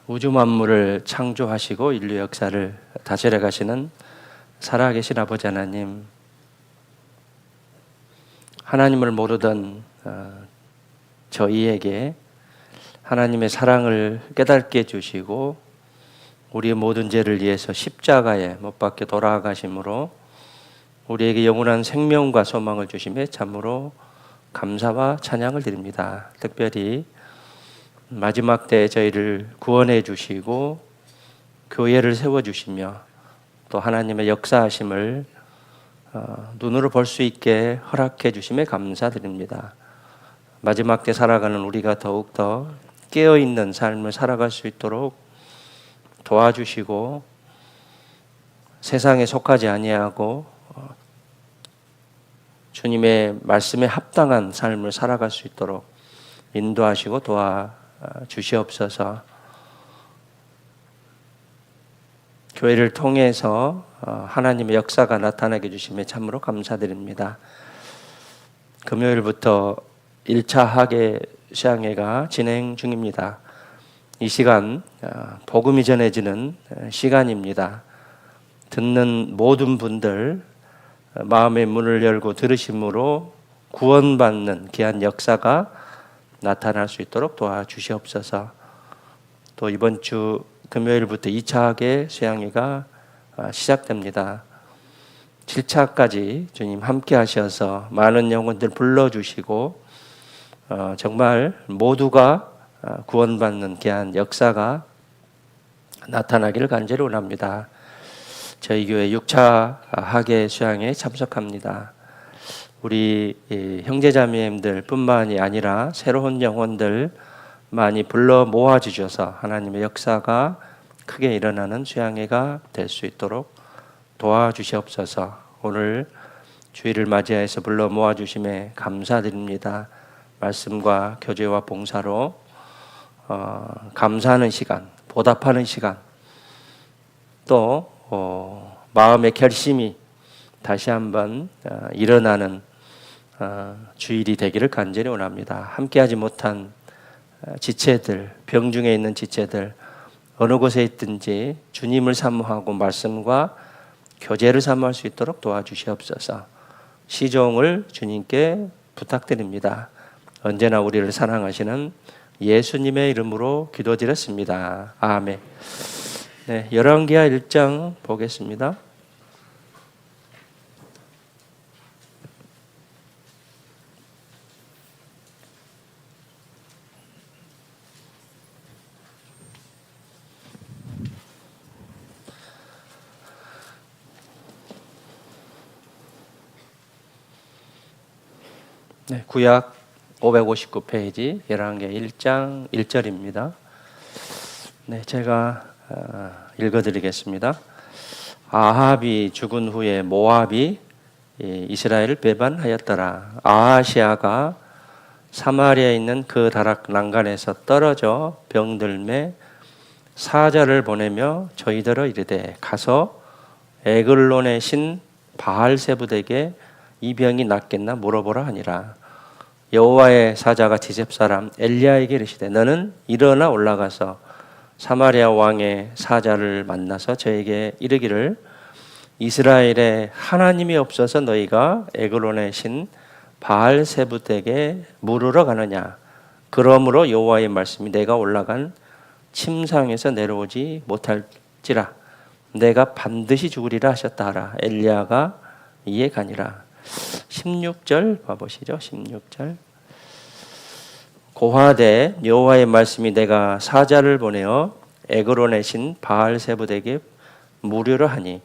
우주 만물을 창조하시고 인류 역사를 다스려 가시는 살아계신 아버지 하나님, 하나님을 모르던 저희에게 하나님의 사랑을 깨닫게 해주시고 우리의 모든 죄를 위해서 십자가에 못 박혀 돌아가심으로 우리에게 영원한 생명과 소망을 주심에 참으로 감사와 찬양을 드립니다. 특별히 마지막 때에 저희를 구원해 주시고 교회를 세워주시며 또 하나님의 역사하심을 눈으로 볼 수 있게 허락해 주심에 감사드립니다. 마지막 때 살아가는 우리가 더욱더 깨어있는 삶을 살아갈 수 있도록 도와주시고 세상에 속하지 아니하고 주님의 말씀에 합당한 삶을 살아갈 수 있도록 인도하시고 도와주시옵소서. 교회를 통해서 하나님의 역사가 나타나게 해주심에 참으로 감사드립니다. 금요일부터 1차 학예 수양회가 진행 중입니다. 이 시간 복음이 전해지는 시간입니다. 듣는 모든 분들 마음의 문을 열고 들으심으로 구원받는 귀한 역사가 나타날 수 있도록 도와주시옵소서. 또 이번 주 금요일부터 2차 학예 수양회가 시작됩니다. 7차까지 주님 함께 하셔서 많은 영혼들 불러주시고 정말 모두가 구원받는 귀한 역사가 나타나기를 간절히 원합니다. 저희 교회 6차 학예 수양회에 참석합니다. 우리 형제자매님들 뿐만이 아니라 새로운 영혼들 많이 불러 모아주셔서 하나님의 역사가 크게 일어나는 수양회가 될 수 있도록 도와주시옵소서. 오늘 주일을 맞이해서 불러 모아주심에 감사드립니다. 말씀과 교제와 봉사로 감사하는 시간, 보답하는 시간, 또 마음의 결심이 다시 한번 일어나는 주일이 되기를 간절히 원합니다. 함께하지 못한 지체들, 병중에 있는 지체들 어느 곳에 있든지 주님을 사모하고 말씀과 교제를 사모할 수 있도록 도와주시옵소서. 시종을 주님께 부탁드립니다. 언제나 우리를 사랑하시는 예수님의 이름으로 기도드렸습니다. 아멘. 네, 열왕기하 1장 보겠습니다. 네, 구약 559페이지 열왕기하 1장 1절입니다. 네, 제가 읽어드리겠습니다. 아합이 죽은 후에 모압이 이스라엘을 배반하였더라. 아하시아가 사마리아에 있는 그 다락 난간에서 떨어져 병들매 사자를 보내며 저희더러 이르되 가서 에글론의 신 바알세붓에게 이 병이 낫겠나 물어보라 하니라. 여호와의 사자가 디셉 사람 엘리야에게 이르시되 너는 일어나 올라가서 사마리아 왕의 사자를 만나서 저에게 이르기를 이스라엘에 하나님이 없어서 너희가 에글론의 신 바알세붓에게 물으러 가느냐. 그러므로 여호와의 말씀이 내가 올라간 침상에서 내려오지 못할지라 내가 반드시 죽으리라 하셨다 하라. 엘리야가 이에 가니라. 16절 봐보시죠. 16절. 고하되 여호와의 말씀이 내가 사자를 보내어 에그론의 신 바알세붓에게 물으려 하니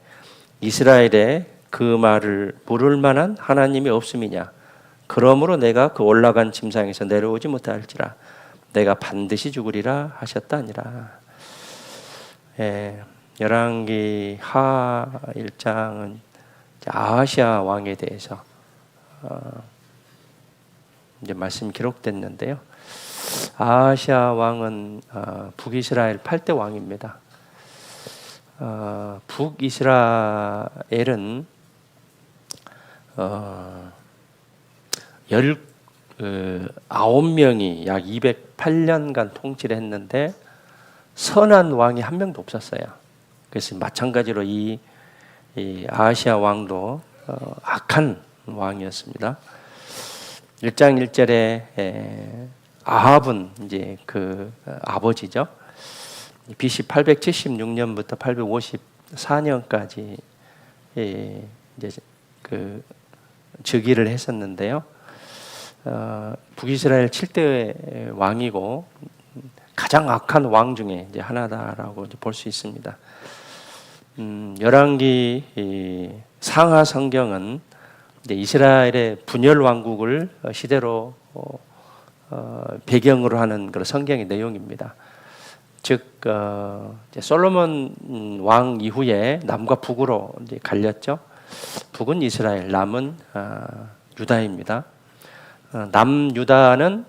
이스라엘에 그 말을 물을 만한 하나님이 없음이냐. 그러므로 내가 그 올라간 침상에서 내려오지 못할지라 내가 반드시 죽으리라 하셨다 아니라. 열왕기하 1장은 아하시아 왕에 대해서 이제 말씀이 기록됐는데요. 아하시아 왕은 북이스라엘 8대 왕입니다. 북이스라엘은 19명이 약 208년간 통치를 했는데 선한 왕이 한 명도 없었어요. 그래서 마찬가지로 이 아하시아 왕도 악한 왕이었습니다. 1장 1절에 아합은 이제 그 아버지죠. BC 876년부터 854년까지 이제 그 즉위를 했었는데요. 북이스라엘 7대 왕이고 가장 악한 왕 중에 이제 하나다라고 볼 수 있습니다. 열왕기 상하 성경은 이제 이스라엘의 분열 왕국을 시대로 배경으로 하는 그런 성경의 내용입니다. 즉 이제 솔로몬 왕 이후에 남과 북으로 이제 갈렸죠. 북은 이스라엘, 남은 유다입니다. 남유다는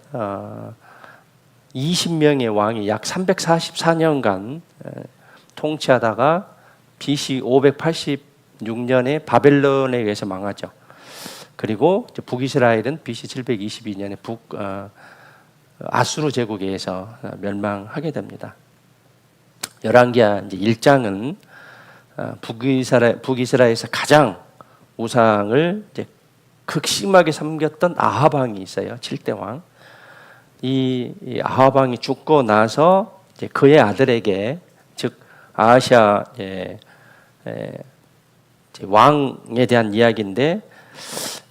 20명의 왕이 약 344년간 통치하다가 BC 586년에 바벨론에 의해서 망하죠. 그리고 북이스라엘은 BC 722년에 아수르 제국에 의해서 멸망하게 됩니다. 열왕기하 이제 1장은 북이스라엘에서 가장 우상을 이제 극심하게 섬겼던 아합 왕이 있어요. 7대 왕. 이 아합 왕이 죽고 나서 이제 그의 아들에게, 즉 아하시아 왕에 대한 이야기인데,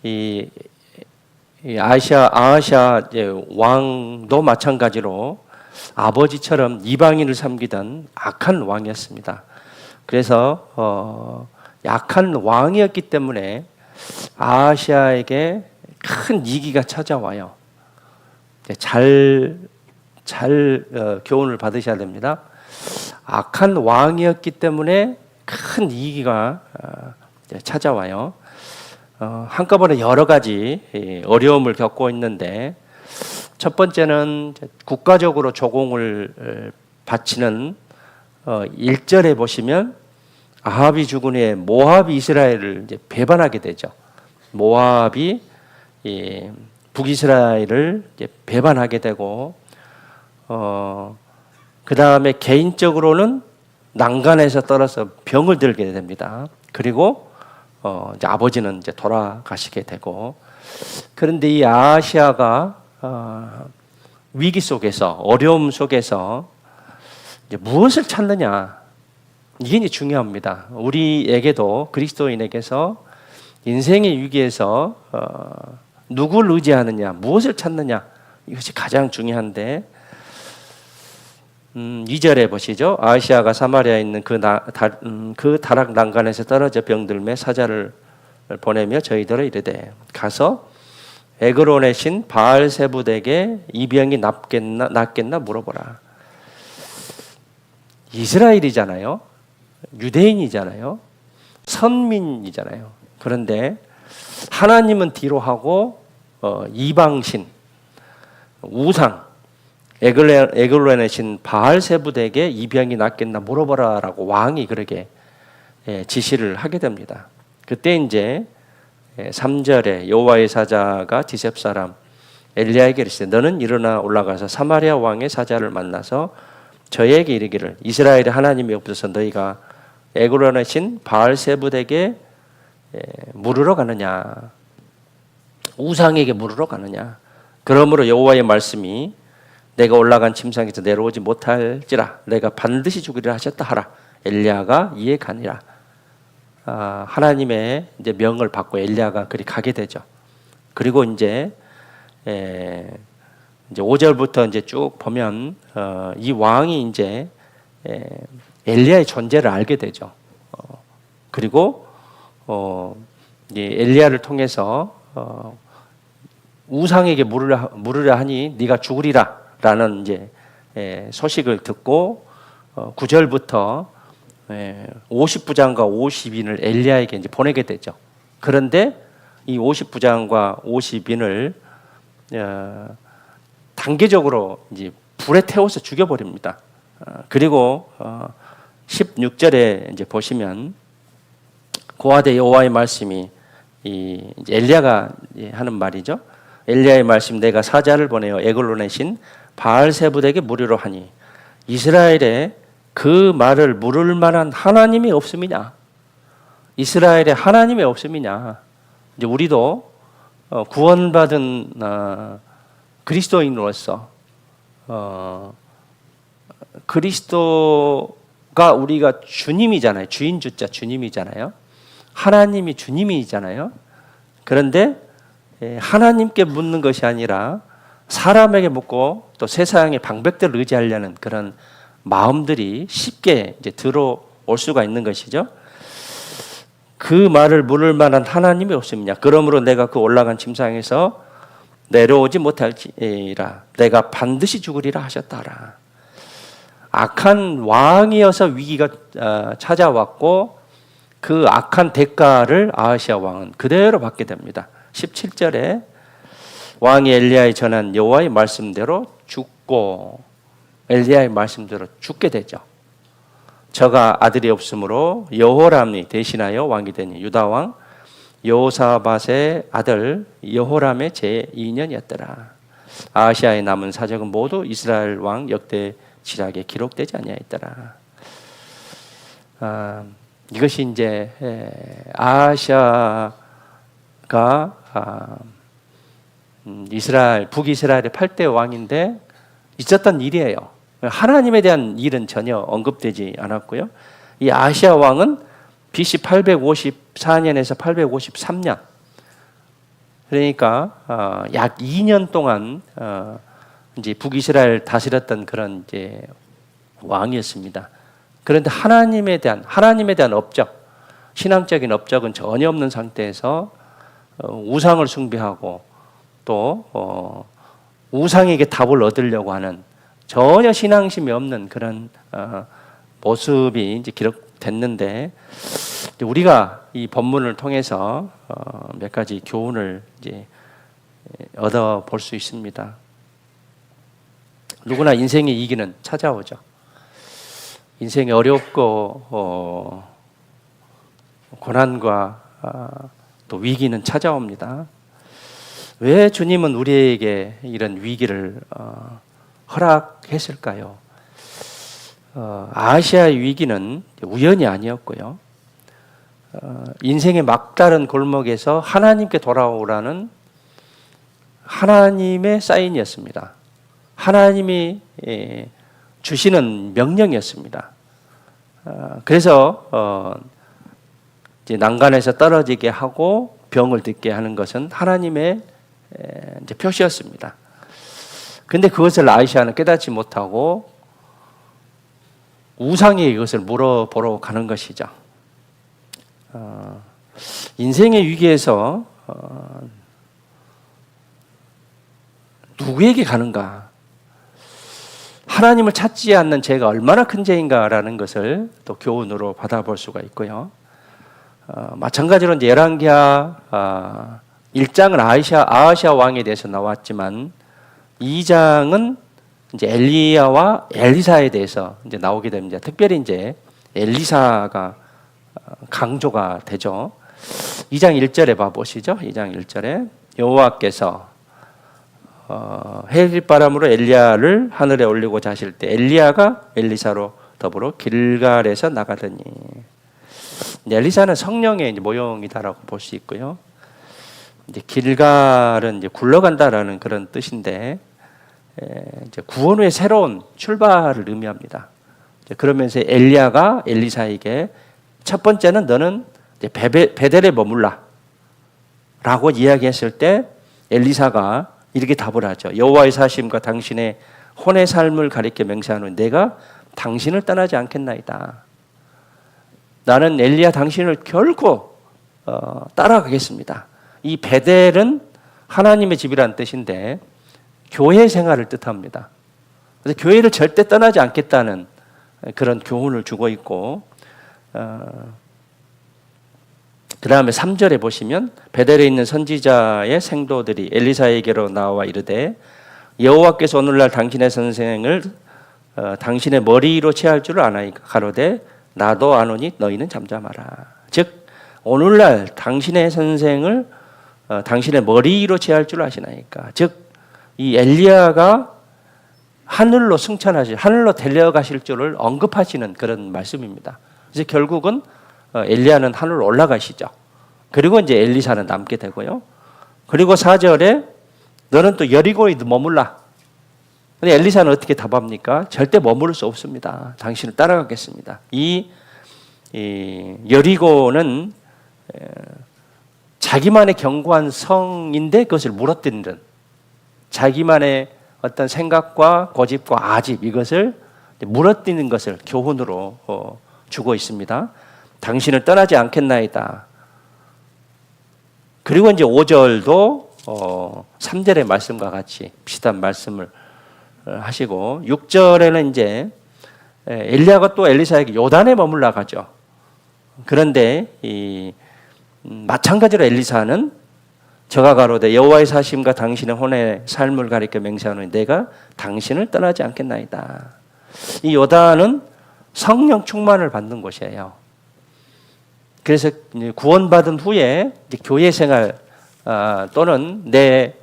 이 아하시아 왕도 마찬가지로 아버지처럼 이방인을 섬기던 악한 왕이었습니다. 그래서 약한 왕이었기 때문에 아하시아에게 큰 위기가 찾아와요. 잘 교훈을 받으셔야 됩니다. 악한 왕이었기 때문에 큰 위기가 찾아와요. 한꺼번에 여러 가지 어려움을 겪고 있는데, 첫 번째는 국가적으로 조공을 바치는 1절에 보시면 아합이 죽은 후에 모압이 이스라엘을 이제 배반하게 되죠. 모압이 북이스라엘을 이제 배반하게 되고, 그 다음에 개인적으로는 난간에서 떨어져 병을 들게 됩니다. 그리고 이제 아버지는 이제 돌아가시게 되고, 그런데 이 아하시아가 위기 속에서, 어려움 속에서 이제 무엇을 찾느냐, 이게 이제 중요합니다. 우리에게도, 그리스도인에게서 인생의 위기에서 누구를 의지하느냐, 무엇을 찾느냐, 이것이 가장 중요한데, 2절에 보시죠. 아하시아가 사마리아에 있는 그 다락 난간에서 떨어져 병들매 사자를 보내며 저희들을 이르되, 가서 에그론의 신 바알세붓에게 이 병이 낫겠나 물어보라. 이스라엘이잖아요. 유대인이잖아요. 선민이잖아요. 그런데 하나님은 뒤로 하고 이방신, 우상, 에글론의 신 바알세붓에게 이 병이 낫겠나 물어보라라고 왕이 그렇게 지시를 하게 됩니다. 그때 이제 3절에 여호와의 사자가 디셉 사람 엘리야에게 이르시되, 너는 일어나 올라가서 사마리아 왕의 사자를 만나서 저에게 이르기를, 이스라엘의 하나님이 없어서 너희가 에글론의 신 바알세붓에게 물으러 가느냐, 우상에게 물으러 가느냐. 그러므로 여호와의 말씀이 내가 올라간 침상에서 내려오지 못할지라 내가 반드시 죽으리라 하셨다 하라. 엘리야가 이에 가니라. 하나님의 이제 명을 받고 엘리야가 그리 가게 되죠. 그리고 이제 5절부터 이제 쭉 보면 이 왕이 이제 엘리야의 존재를 알게 되죠. 그리고 엘리야를 통해서 우상에게 물으려 하니 네가 죽으리라라는 이제 소식을 듣고 9절부터 50부장과 50인을 엘리야에게 이제 보내게 되죠. 그런데 이 50부장과 50인을 단계적으로 이제 불에 태워서 죽여버립니다. 그리고 16절에 이제 보시면 고아대 여호와의 말씀이 이제 엘리야가 하는 말이죠. 엘리야의 말씀, 내가 사자를 보내어 에글론의 신 바알세붓에게 물으러 하니 이스라엘에 그 말을 물을 만한 하나님이 없음이냐? 이스라엘에 하나님이 없음이냐? 이제 우리도 구원받은 그리스도인으로서 그리스도가 우리가 주님이잖아요. 주인 주자 주님이잖아요. 하나님이 주님이잖아요. 그런데 하나님께 묻는 것이 아니라 사람에게 묻고 또 세상의 방백들을 의지하려는 그런 마음들이 쉽게 이제 들어올 수가 있는 것이죠. 그 말을 물을 만한 하나님이 없습니다. 그러므로 내가 그 올라간 침상에서 내려오지 못할지라 내가 반드시 죽으리라 하셨다라. 악한 왕이어서 위기가 찾아왔고 그 악한 대가를 아하시아 왕은 그대로 받게 됩니다. 17절에 왕이 엘리야에 전한 여호와의 말씀대로 죽고 엘리야의 말씀대로 죽게 되죠. 저가 아들이 없으므로 여호람이 대신하여 왕이 되니 유다 왕 여호사밧의 아들 여호람의 제2년이었더라. 아하시아의 남은 사적은 모두 이스라엘 왕 역대 지략에 기록되지 아니하였더라. 이것이 이제 아하시아가 이스라엘 북이스라엘의 8대 왕인데 있었던 일이에요. 하나님에 대한 일은 전혀 언급되지 않았고요. 이 아하시아 왕은 BC 854년에서 853년 그러니까 약 2년 동안 이제 북이스라엘 다스렸던 그런 이제 왕이었습니다. 그런데 하나님에 대한 업적, 신앙적인 업적은 전혀 없는 상태에서 우상을 숭배하고 또 우상에게 답을 얻으려고 하는 전혀 신앙심이 없는 그런 모습이 이제 기록됐는데 우리가 이 본문을 통해서 몇 가지 교훈을 이제 얻어 볼 수 있습니다. 누구나 인생의 위기는 찾아오죠. 인생이 어렵고 고난과 또 위기는 찾아옵니다. 왜 주님은 우리에게 이런 위기를 허락했을까요? 아시아의 위기는 우연이 아니었고요. 인생의 막다른 골목에서 하나님께 돌아오라는 하나님의 사인이었습니다. 하나님이 주시는 명령이었습니다. 그래서 이제 난간에서 떨어지게 하고 병을 듣게 하는 것은 하나님의 이제 표시였습니다. 그런데 그것을 아이샤는 깨닫지 못하고 우상에게 이것을 물어보러 가는 것이죠. 인생의 위기에서 누구에게 가는가? 하나님을 찾지 않는 죄가 얼마나 큰 죄인가라는 것을 또 교훈으로 받아볼 수가 있고요. 마찬가지로 이제 열왕기하 1장은 아하시아 왕에 대해서 나왔지만 2장은 이제 엘리야와 엘리사에 대해서 이제 나오게 됩니다. 특별히 이제 엘리사가 강조가 되죠. 2장 1절에 봐보시죠. 2장 1절에 여호와께서 해일바람으로 엘리야를 하늘에 올리고자 하실 때 엘리야가 엘리사로 더불어 길갈에서 나가더니 엘리사는 성령의 이제 모형이다라고 볼 수 있고요. 이제 길갈은 이제 굴러간다라는 그런 뜻인데 이제 구원 후의 새로운 출발을 의미합니다. 그러면서 엘리야가 엘리사에게 첫 번째는 너는 이제 베델에 머물라라고 이야기했을 때 엘리사가 이렇게 답을 하죠. 여호와의 사심과 당신의 혼의 삶을 가리켜 맹세하노니 내가 당신을 떠나지 않겠나이다. 나는 엘리야 당신을 결코 따라가겠습니다. 이 베델은 하나님의 집이라는 뜻인데 교회 생활을 뜻합니다. 그래서 교회를 절대 떠나지 않겠다는 그런 교훈을 주고 있고 그 다음에 3절에 보시면 베델에 있는 선지자의 생도들이 엘리사에게로 나와 이르되 여호와께서 오늘날 당신의 선생을 당신의 머리로 취할 줄을 아나이까 가로되 나도 아노니 너희는 잠잠하라. 즉 오늘날 당신의 선생을 당신의 머리로 취할 줄 아시나이까. 즉 이 엘리야가 하늘로 승천하실, 하늘로 데려가실 줄을 언급하시는 그런 말씀입니다. 그래서 결국은 엘리야는 하늘로 올라가시죠. 그리고 이제 엘리사는 남게 되고요. 그리고 4절에 너는 또 여리고에 머물라. 근데 엘리사는 어떻게 답합니까? 절대 머무를 수 없습니다. 당신을 따라가겠습니다. 이 여리고는 자기만의 견고한 성인데 그것을 무너뜨리는, 자기만의 어떤 생각과 고집과 아집, 이것을 무너뜨리는 것을 교훈으로 주고 있습니다. 당신을 떠나지 않겠나이다. 그리고 이제 5절도 3절의 말씀과 같이 비슷한 말씀을 하시고, 6절에는 이제 엘리야가 또 엘리사에게 요단에 머물러 가죠. 그런데 마찬가지로 엘리사는 저가 가로되 여호와의 사심과 당신의 혼의 삶을 가리켜 맹세하노니 내가 당신을 떠나지 않겠나이다. 이 요단은 성령 충만을 받는 곳이에요. 그래서 구원받은 후에 교회 생활 또는 내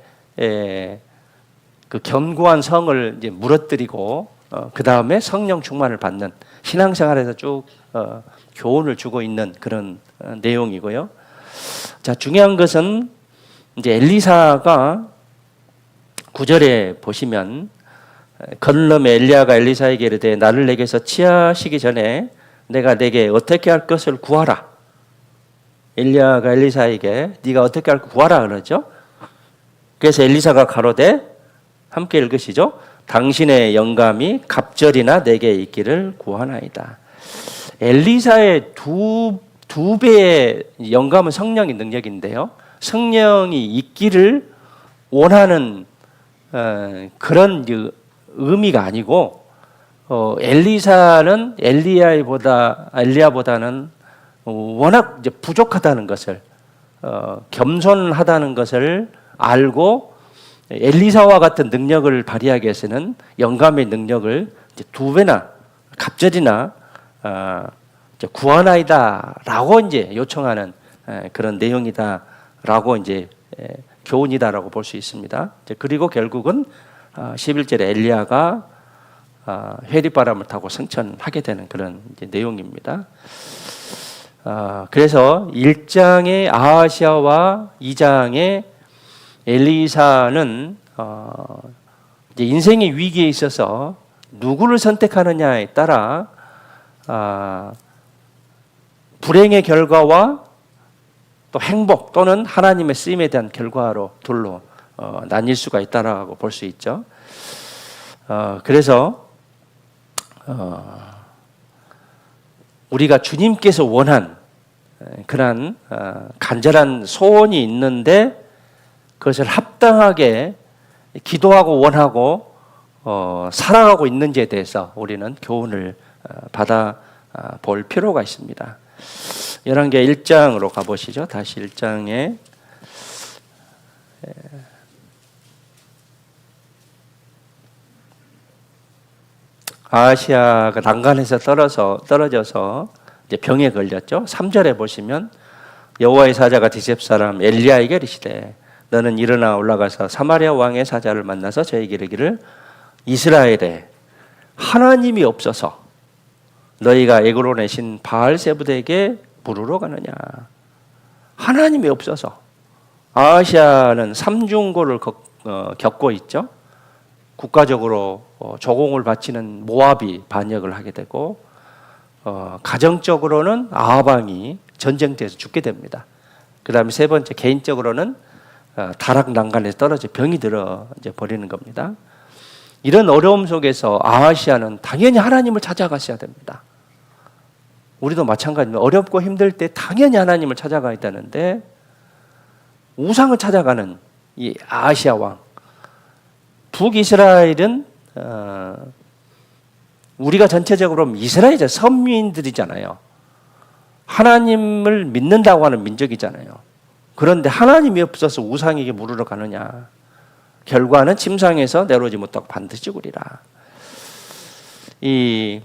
그 견고한 성을 이제 무너뜨리고 그 다음에 성령 충만을 받는 신앙생활에서 쭉 교훈을 주고 있는 그런 내용이고요. 자, 중요한 것은 이제 엘리사가 9절에 보시면 건너매 엘리야가 엘리사에게 이르되 나를 내게서 취하시기 전에 내가 내게 어떻게 할 것을 구하라. 엘리야가 엘리사에게 네가 어떻게 할 것 구하라 그러죠. 그래서 엘리사가 가로되 함께 읽으시죠. 당신의 영감이 갑절이나 내게 있기를 구하나이다. 엘리사의 두 배의 영감은 성령의 능력인데요. 성령이 있기를 원하는 그런 의미가 아니고 엘리사는 엘리야보다는 워낙 이제 부족하다는 것을 겸손하다는 것을 알고 엘리사와 같은 능력을 발휘하기 위해서는 영감의 능력을 이제 2배나 갑절이나 구하나이다라고 이제 요청하는 그런 내용이다라고 이제 교훈이다라고 볼 수 있습니다. 그리고 결국은 11절에 엘리야가 회리바람을 타고 승천하게 되는 그런 이제 내용입니다. 그래서 1장의 아하시아와 2장의 엘리사는 이제 인생의 위기에 있어서 누구를 선택하느냐에 따라 불행의 결과와 또 행복 또는 하나님의 쓰임에 대한 결과로 둘로 나뉠 수가 있다라고 볼 수 있죠. 그래서 우리가 주님께서 원한 그런 간절한 소원이 있는데 그것을 합당하게 기도하고 원하고 살아가고 있는지에 대해서 우리는 교훈을 받아 볼 필요가 있습니다. 열왕기하 1장으로 가보시죠. 다시 1장에 아하시아가 난간에서 떨어져서 이제 병에 걸렸죠. 3절에 보시면 여호와의 사자가 디셉 사람 엘리야에게 이르시되 너는 일어나 올라가서 사마리아 왕의 사자를 만나서 저에게 이르기를 이스라엘에 하나님이 없어서 너희가 에그론의 신 바알세부드에게 부르러 가느냐. 하나님이 없어서. 아하시아는 삼중고를 겪고 있죠. 국가적으로 조공을 바치는 모압이 반역을 하게 되고 가정적으로는 아합왕이 전쟁터에서 죽게 됩니다. 그 다음에 세 번째 개인적으로는 다락 난간에 떨어져 병이 들어 이제 버리는 겁니다. 이런 어려움 속에서 아하시아는 당연히 하나님을 찾아가셔야 됩니다. 우리도 마찬가지입니다. 어렵고 힘들 때 당연히 하나님을 찾아가야 되는데 우상을 찾아가는 이 아하시아 왕. 북이스라엘은 우리가 전체적으로 이스라엘 선민들이잖아요. 하나님을 믿는다고 하는 민족이잖아요. 그런데 하나님이 없어서 우상에게 물으러 가느냐. 결과는 침상에서 내려오지 못하고 반드시 죽으리라. 이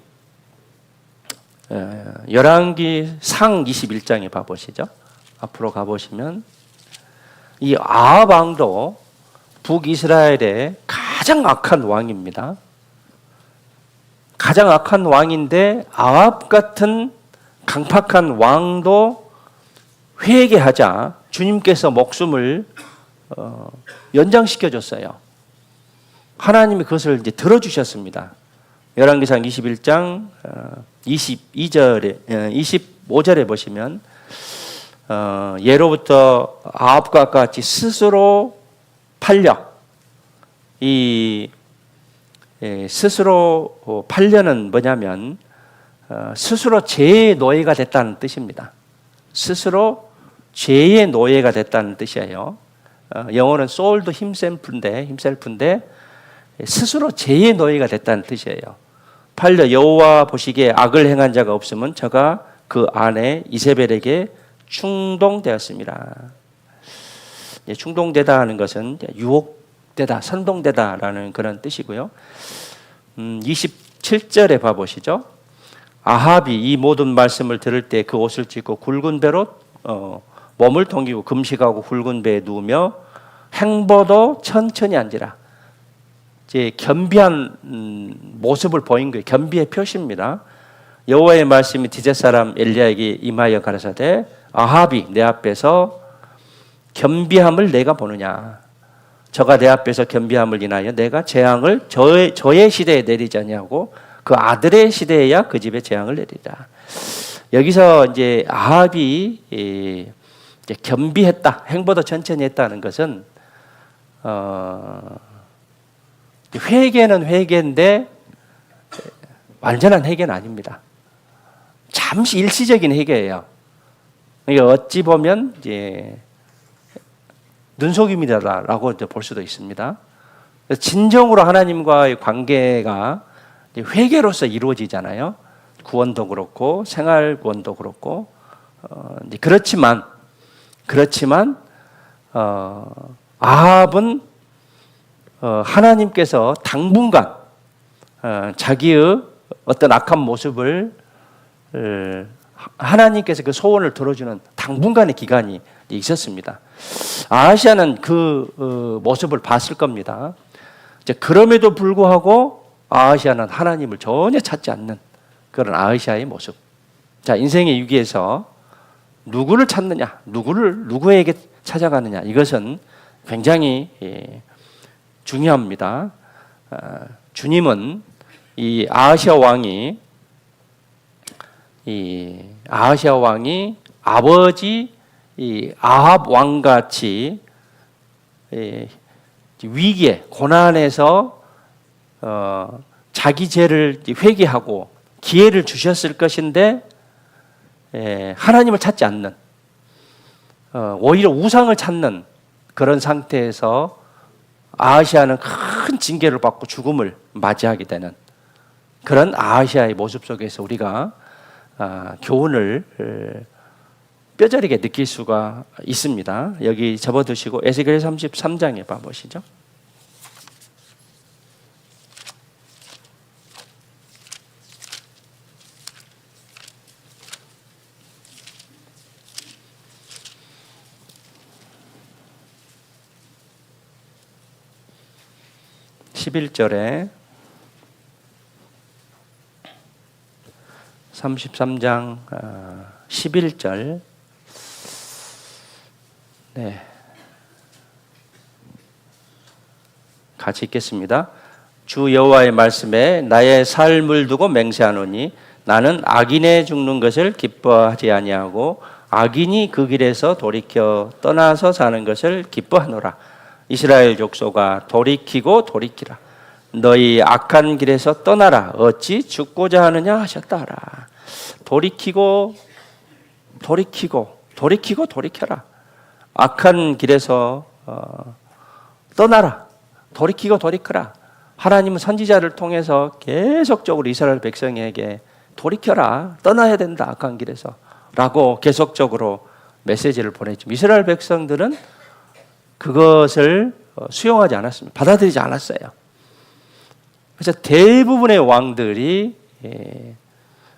열왕기 상 21장에 봐보시죠. 앞으로 가보시면 이 아합 왕도 북이스라엘의 가장 악한 왕입니다. 가장 악한 왕인데 아합 같은 강팍한 왕도 회개하자 주님께서 목숨을 연장시켜 줬어요. 하나님이 그것을 이제 들어주셨습니다. 열왕기상 21장 22절에 25절에 보시면 예로부터 아합과 같이 스스로 팔려 스스로 팔려는 뭐냐면 스스로 죄의 노예가 됐다는 뜻입니다. 스스로 죄의 노예가 됐다는 뜻이에요. 영어는 sold himself인데 스스로 죄의 노예가 됐다는 뜻이에요. 팔려 여호와 보시기에 악을 행한 자가 없으면 저가 그 아내 이세벨에게 충동되었습니다. 충동되다 하는 것은 유혹되다, 선동되다라는 그런 뜻이고요. 27절에 봐보시죠. 아합이 이 모든 말씀을 들을 때 그 옷을 찢고 굵은 배로 몸을 동이고 금식하고 굵은 배에 누우며 행보도 천천히 앉으라. 이제 겸비한 모습을 보인 거예요. 겸비의 표시입니다. 여호와의 말씀이 디제 사람 엘리야에게 임하여 가라사대 아합이 내 앞에서 겸비함을 내가 보느냐. 저가 내 앞에서 겸비함을 인하여 내가 재앙을 저의 시대에 내리지 아니하고 그 아들의 시대에야 그 집에 재앙을 내리라. 여기서 이제 아합이 이제 겸비했다, 행보도 천천히 했다는 것은 회개는 회개인데 완전한 회개는 아닙니다. 잠시 일시적인 회개예요. 그러니까 어찌 보면 이제 눈속임이다라고 볼 수도 있습니다. 진정으로 하나님과의 관계가 회개로서 이루어지잖아요. 구원도 그렇고 생활 구원도 그렇고 그렇지만 아합은 하나님께서 당분간 자기의 어떤 악한 모습을 하나님께서 그 소원을 들어주는 당분간의 기간이 있었습니다. 아하시아는 그 모습을 봤을 겁니다. 그럼에도 불구하고 아하시아는 하나님을 전혀 찾지 않는 그런 아하시아의 모습. 자, 인생의 위기에서 누구를 찾느냐, 누구에게 찾아가느냐, 이것은 굉장히 중요합니다. 주님은 이 아하시아 왕이 아버지 아합 왕같이 위기에 고난에서 자기 죄를 회개하고 기회를 주셨을 것인데 하나님을 찾지 않는 오히려 우상을 찾는 그런 상태에서 아하시아는 큰 징계를 받고 죽음을 맞이하게 되는 그런 아하시아의 모습 속에서 우리가 교훈을 뼈저리게 느낄 수가 있습니다. 여기 접어두시고 에스겔 33장에 봐보시죠. (11절에) 33장 11절. 네. 같이 읽겠습니다. 주 여호와의 말씀에 나의 삶을 두고 맹세하노니 나는 악인의 죽는 것을 기뻐하지 아니하고 악인이 그 길에서 돌이켜 떠나서 사는 것을 기뻐하노라. 이스라엘 족속아 돌이키고 돌이키라. 너희 악한 길에서 떠나라. 어찌 죽고자 하느냐 하셨다 하라. 돌이키고 돌이켜라. 악한 길에서 떠나라. 돌이키고 돌이켜라. 하나님은 선지자를 통해서 계속적으로 이스라엘 백성에게 돌이켜라. 떠나야 된다. 악한 길에서. 라고 계속적으로 메시지를 보냈죠. 이스라엘 백성들은 그것을 수용하지 않았습니다. 받아들이지 않았어요. 그래서 대부분의 왕들이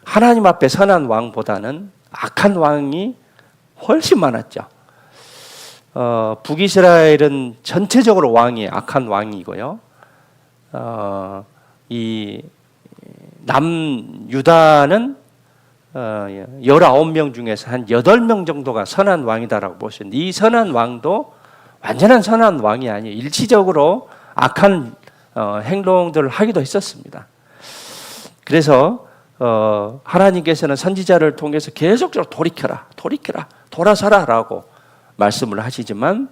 하나님 앞에 선한 왕보다는 악한 왕이 훨씬 많았죠. 북이스라엘은 전체적으로 왕이 악한 왕이고요. 이 남유다는 19명 중에서 한 8명 정도가 선한 왕이다라고 볼 수 있는데, 이 선한 왕도 완전한 선한 왕이 아니에요. 일시적으로 악한 행동들을 하기도 했었습니다. 그래서 하나님께서는 선지자를 통해서 계속적으로 돌이켜라, 돌아서라라고 말씀을 하시지만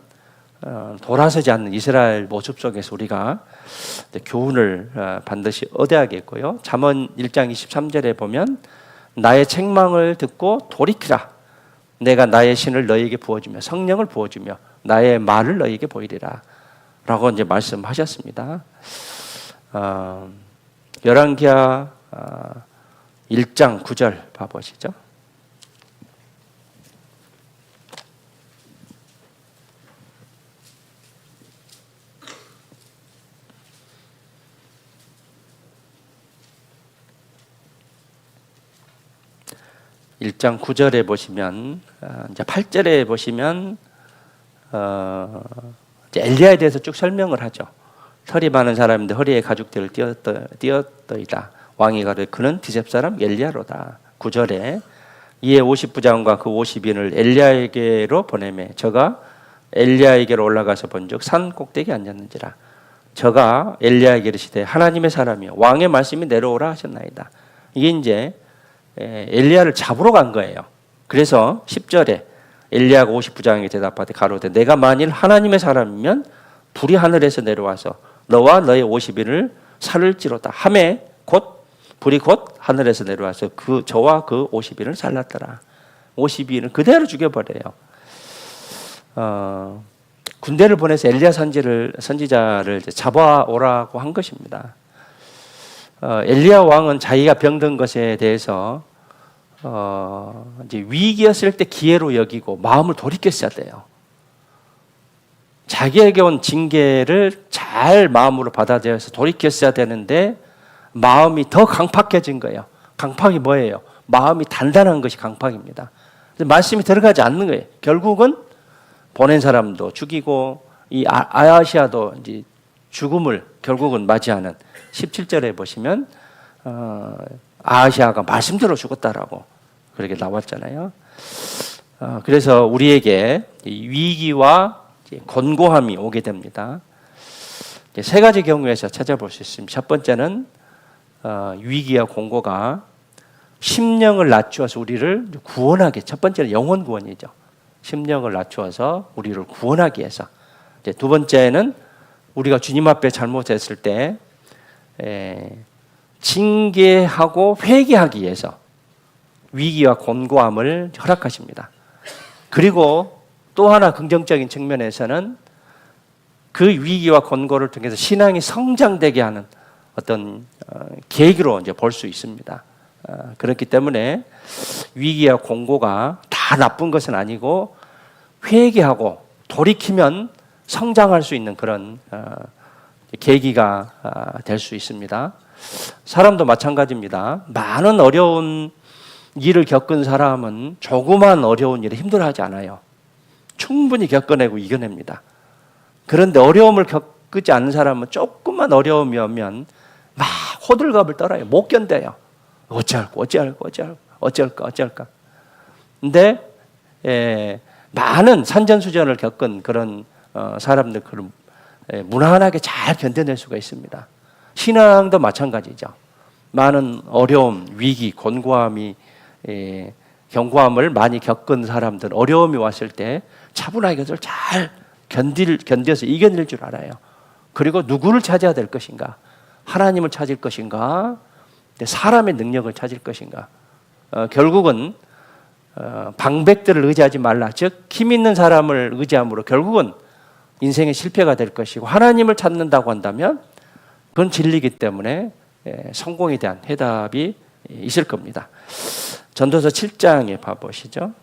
돌아서지 않는 이스라엘 모습 속에서 우리가 교훈을 반드시 얻어야겠고요. 잠언 1장 23절에 보면 나의 책망을 듣고 돌이키라. 내가 나의 신을 너희에게 부어주며 성령을 부어주며 나의 말을 너희에게 보이리라. 라고 이제 말씀하셨습니다. 열왕기하 1장 9절 봐보시죠. 일장 9절에 보시면, 이제 8절에 보시면 이제 엘리야에 대해서 쭉 설명을 하죠. 털이 많은 사람인데 허리에 가죽들을 띄었더이다. 왕이 가르 그는 디셉 사람 엘리야로다. 9절에 이에 50부장과 그 50인을 엘리야에게로 보내매 저가 엘리야에게로 올라가서 본즉 산 꼭대기에 앉았는지라. 저가 엘리야에게 이르시되 하나님의 사람이여 왕의 말씀이 내려오라 하셨나이다. 이게 이제 엘리야를 잡으러 간 거예요. 그래서 10절에 엘리야가 50부장에게 대답하되 가로되 내가 만일 하나님의 사람이면 불이 하늘에서 내려와서 너와 너의 50인을 살을지로다 하매 불이 곧 하늘에서 내려와서 저와 그 50인을 살랐더라. 50인을 그대로 죽여버려요. 군대를 보내서 엘리야 선지자를 잡아오라고 한 것입니다. 엘리야 왕은 자기가 병든 것에 대해서 이제 위기였을 때 기회로 여기고 마음을 돌이켰어야 돼요. 자기에게 온 징계를 잘 마음으로 받아들여서 돌이켰어야 되는데 마음이 더 강팍해진 거예요. 강팍이 뭐예요? 마음이 단단한 것이 강팍입니다. 말씀이 들어가지 않는 거예요. 결국은 보낸 사람도 죽이고 이 아하시아도 이제 죽음을 결국은 맞이하는 17절에 보시면 아하시아가 말씀대로 죽었다라고 그렇게 나왔잖아요. 그래서 우리에게 위기와 권고함이 오게 됩니다. 세 가지 경우에서 찾아볼 수 있습니다. 첫 번째는 위기와 권고가 심령을 낮추어서 우리를 구원하게, 첫 번째는 영혼 구원이죠. 심령을 낮추어서 우리를 구원하기 위해서. 두 번째는 우리가 주님 앞에 잘못했을 때 징계하고 회개하기 위해서 위기와 권고함을 허락하십니다. 그리고 또 하나 긍정적인 측면에서는 그 위기와 권고를 통해서 신앙이 성장되게 하는 어떤 계기로 이제 볼 수 있습니다. 그렇기 때문에 위기와 권고가 다 나쁜 것은 아니고 회개하고 돌이키면 성장할 수 있는 그런 계기가 될 수 있습니다. 사람도 마찬가지입니다. 많은 어려운 일을 겪은 사람은 조그만 어려운 일에 힘들어하지 않아요. 충분히 겪어내고 이겨냅니다. 그런데 어려움을 겪지 않는 사람은 조금만 어려움이 오면 막 호들갑을 떨어요. 못 견뎌요. 어쩔까. 근데 많은 산전수전을 겪은 그런 사람들 그런 무난하게 잘 견뎌낼 수가 있습니다. 신앙도 마찬가지죠. 많은 어려움, 위기, 권고함이 경고함을 많이 겪은 사람들 어려움이 왔을 때 차분하게 그것을 잘 견뎌서 이겨낼 줄 알아요. 그리고 누구를 찾아야 될 것인가? 하나님을 찾을 것인가? 사람의 능력을 찾을 것인가? 결국은 방백들을 의지하지 말라. 즉 힘 있는 사람을 의지함으로 결국은 인생의 실패가 될 것이고 하나님을 찾는다고 한다면 그건 진리이기 때문에 성공에 대한 해답이 있을 겁니다. 전도서 7장에 봐보시죠.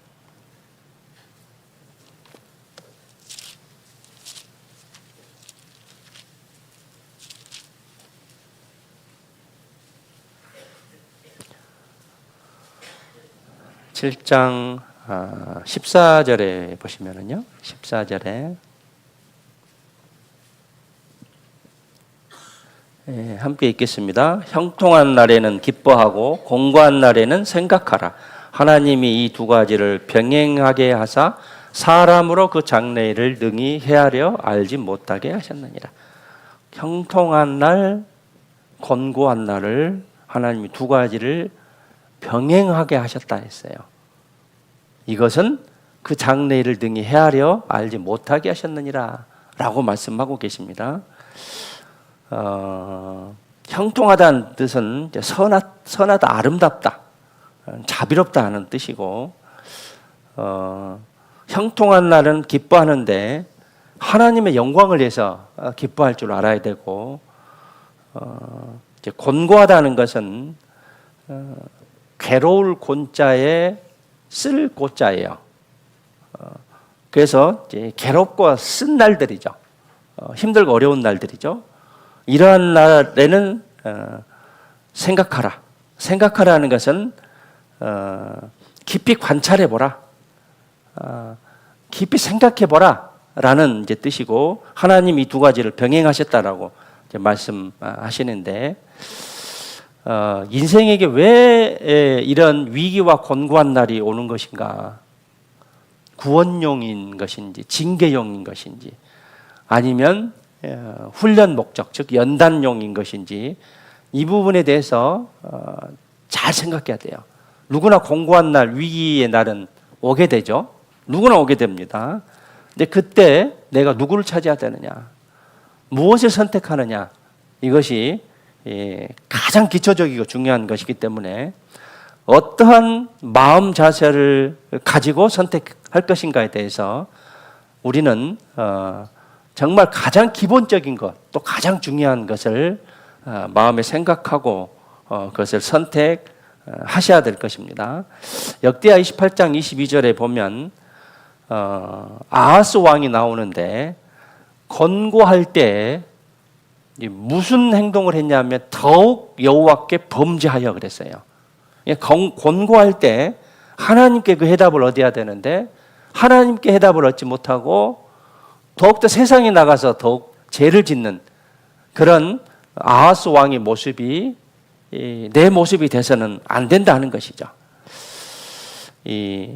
(7장 14절에) 보시면은요, 14절에 함께 읽겠습니다. 형통한 날에는 기뻐하고 공고한 날에는 생각하라. 하나님이 이 두 가지를 병행하게 하사 사람으로 그 장래일을 능히 헤아려 알지 못하게 하셨느니라. 형통한 날, 곤고한 날을 하나님이 두 가지를 병행하게 하셨다 했어요. 이것은 그 장래일을 능히 헤아려 알지 못하게 하셨느니라 라고 말씀하고 계십니다. 형통하다는 뜻은 선하다, 아름답다, 자비롭다 하는 뜻이고, 형통한 날은 기뻐하는데 하나님의 영광을 위해서 기뻐할 줄 알아야 되고, 이제 곤고하다는 것은 괴로울 곤자에 쓸 고자예요. 그래서 이제 괴롭고 쓴 날들이죠. 힘들고 어려운 날들이죠. 이러한 날에는 생각하라. 생각하라는 것은 깊이 관찰해보라. 깊이 생각해보라. 라는 이제 뜻이고, 하나님이 두 가지를 병행하셨다라고 이제 말씀하시는데, 인생에게 왜 이런 위기와 곤고한 날이 오는 것인가? 구원용인 것인지, 징계용인 것인지, 아니면 훈련 목적, 즉 연단용인 것인지, 이 부분에 대해서 잘 생각해야 돼요. 누구나 공고한 날, 위기의 날은 오게 되죠. 누구나 오게 됩니다. 근데 그때 내가 누구를 찾아야 되느냐, 무엇을 선택하느냐, 이것이 가장 기초적이고 중요한 것이기 때문에 어떠한 마음 자세를 가지고 선택할 것인가에 대해서 우리는 정말 가장 기본적인 것, 또 가장 중요한 것을 마음에 생각하고 그것을 선택하셔야 될 것입니다. 역대하 28장 22절에 보면 아하스 왕이 나오는데, 권고할 때 무슨 행동을 했냐면 더욱 여호와께 범죄하여 그랬어요. 권고할 때 하나님께 그 해답을 얻어야 되는데 하나님께 해답을 얻지 못하고 더욱더 세상에 나가서 더욱 죄를 짓는 그런 아하스 왕의 모습이 내 모습이 돼서는 안 된다는 것이죠. 이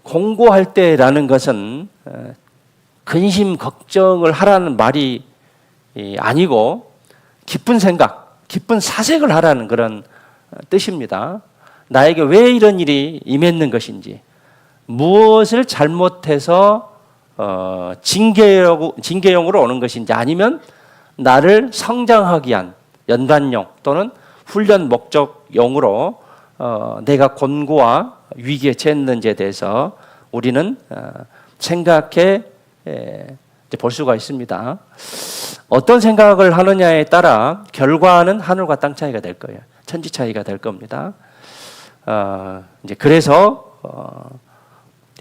공고할 때라는 것은 근심 걱정을 하라는 말이 아니고 깊은 생각, 깊은 사색을 하라는 그런 뜻입니다. 나에게 왜 이런 일이 임했는 것인지, 무엇을 잘못해서 징계용으로 오는 것인지, 아니면 나를 성장하기 위한 연단용 또는 훈련 목적용으로 내가 곤고와 위기에 처했는지에 대해서 우리는 생각해 볼 수가 있습니다. 어떤 생각을 하느냐에 따라 결과는 하늘과 땅 차이가 될 거예요. 천지 차이가 될 겁니다. 이제 그래서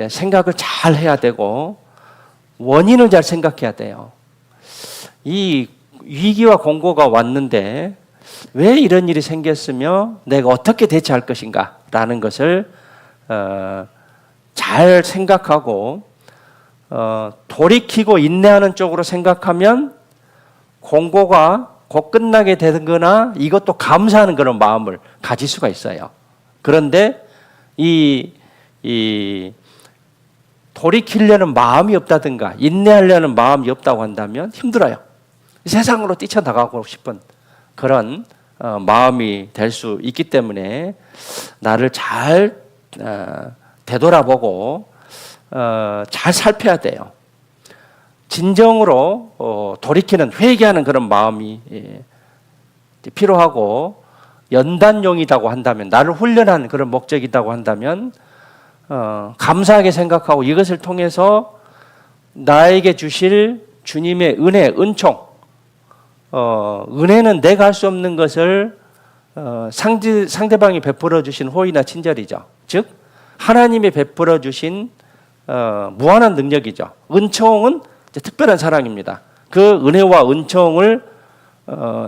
생각을 잘 해야 되고 원인을 잘 생각해야 돼요. 이 위기와 공고가 왔는데 왜 이런 일이 생겼으며 내가 어떻게 대처할 것인가라는 것을 잘 생각하고 돌이키고 인내하는 쪽으로 생각하면 공고가 곧 끝나게 되거나 이것도 감사하는 그런 마음을 가질 수가 있어요. 그런데 이 돌이키려는 마음이 없다든가 인내하려는 마음이 없다고 한다면 힘들어요. 세상으로 뛰쳐나가고 싶은 그런 마음이 될 수 있기 때문에 나를 잘 되돌아보고 잘 살펴야 돼요. 진정으로 돌이키는, 회개하는 그런 마음이 필요하고, 연단용이라고 한다면, 나를 훈련하는 그런 목적이라고 한다면 감사하게 생각하고 이것을 통해서 나에게 주실 주님의 은혜, 은총, 은혜는 내가 할 수 없는 것을 상대방이 베풀어 주신 호의나 친절이죠. 즉 하나님이 베풀어 주신 무한한 능력이죠. 은총은 특별한 사랑입니다. 그 은혜와 은총을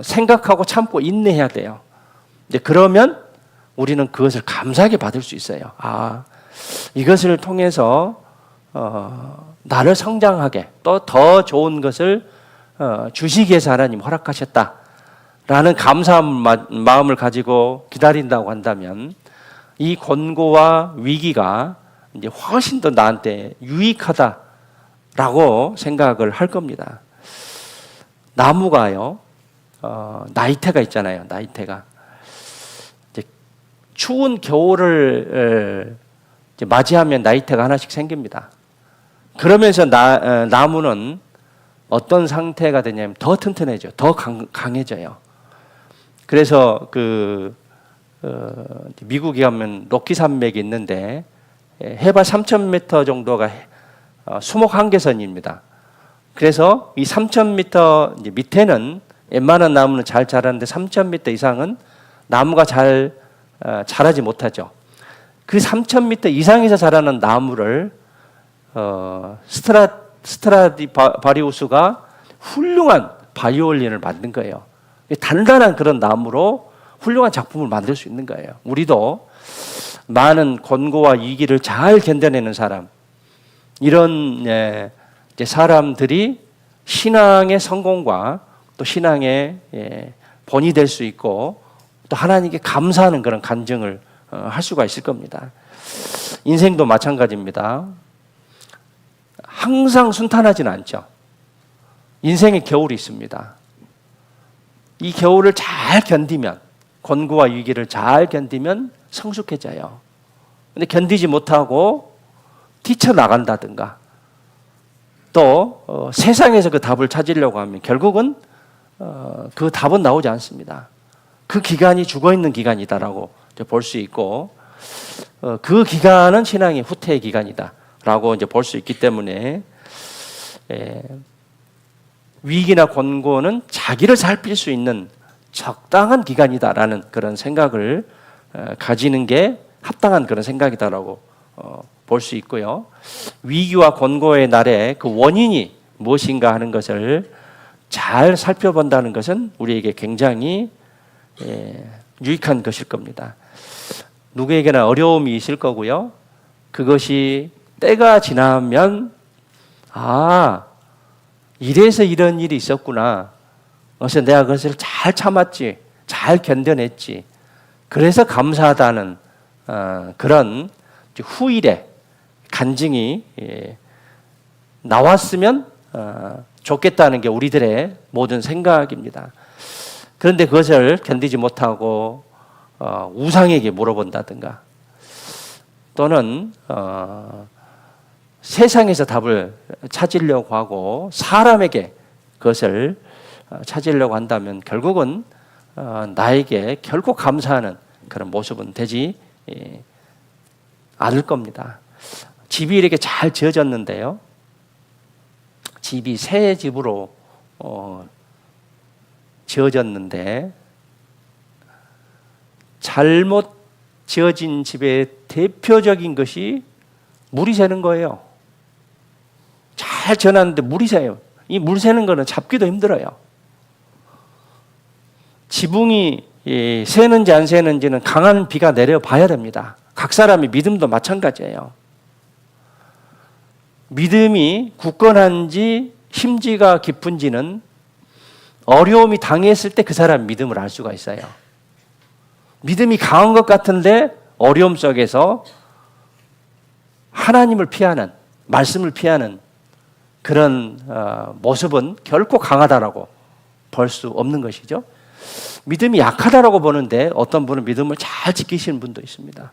생각하고 참고 인내해야 돼요. 이제 그러면 우리는 그것을 감사하게 받을 수 있어요. 이것을 통해서 나를 성장하게 또 더 좋은 것을 주시기 위해서 하나님 허락하셨다 라는 감사한 마음을 가지고 기다린다고 한다면 이 권고와 위기가 이제 훨씬 더 나한테 유익하다라고 생각을 할 겁니다. 나무가요, 나이테가 있잖아요. 나이테가 이제 추운 겨울을 이제 맞이하면 나이테가 하나씩 생깁니다. 그러면서 나무는 어떤 상태가 되냐면 더 튼튼해져, 더 강해져요. 그래서 미국에 가면 로키 산맥이 있는데 해발 3,000m 정도가 수목 한계선입니다. 그래서 이 3,000m 밑에는 웬만한 나무는 잘 자라는데 3,000m 이상은 나무가 잘 자라지 못하죠. 그 3,000m 이상에서 자라는 나무를 스트라디바리우스가 훌륭한 바이올린을 만든 거예요. 단단한 그런 나무로 훌륭한 작품을 만들 수 있는 거예요. 우리도 많은 권고와 위기를 잘 견뎌내는 사람, 이런 사람들이 신앙의 성공과 또 신앙의 본이 될 수 있고 또 하나님께 감사하는 그런 간증을 할 수가 있을 겁니다. 인생도 마찬가지입니다. 항상 순탄하지는 않죠. 인생의 겨울이 있습니다. 이 겨울을 잘 견디면, 권고와 위기를 잘 견디면 성숙해져요. 근데 견디지 못하고 뛰쳐나간다든가 또 세상에서 그 답을 찾으려고 하면 결국은 그 답은 나오지 않습니다. 그 기간이 죽어있는 기간이다라고 볼 수 있고 그 기간은 신앙의 후퇴의 기간이다라고 이제 볼 수 있기 때문에 위기나 권고는 자기를 살필 수 있는 적당한 기간이다라는 그런 생각을 가지는 게 합당한 그런 생각이다라고 볼 수 있고요. 위기와 권고의 날에 그 원인이 무엇인가 하는 것을 잘 살펴본다는 것은 우리에게 굉장히 유익한 것일 겁니다. 누구에게나 어려움이 있을 거고요. 그것이 때가 지나면 이래서 이런 일이 있었구나. 그래서 내가 그것을 잘 참았지, 잘 견뎌냈지. 그래서 감사하다는 그런 후일의 간증이 나왔으면 좋겠다는 게 우리들의 모든 생각입니다. 그런데 그것을 견디지 못하고 우상에게 물어본다든가 또는 세상에서 답을 찾으려고 하고 사람에게 그것을 찾으려고 한다면 결국은 나에게 결코 감사하는 그런 모습은 되지 않을 겁니다. 집이 이렇게 잘 지어졌는데요. 집이 새 집으로 지어졌는데 잘못 지어진 집의 대표적인 것이 물이 새는 거예요. 잘 지어놨는데 물이 새요. 이 물 새는 거는 잡기도 힘들어요. 지붕이 새는지 안 새는지는 강한 비가 내려봐야 됩니다. 각 사람의 믿음도 마찬가지예요. 믿음이 굳건한지 심지가 깊은지는 어려움이 당했을 때 그 사람 믿음을 알 수가 있어요. 믿음이 강한 것 같은데 어려움 속에서 하나님을 피하는, 말씀을 피하는 그런 모습은 결코 강하다라고 볼 수 없는 것이죠. 믿음이 약하다라고 보는데 어떤 분은 믿음을 잘 지키시는 분도 있습니다.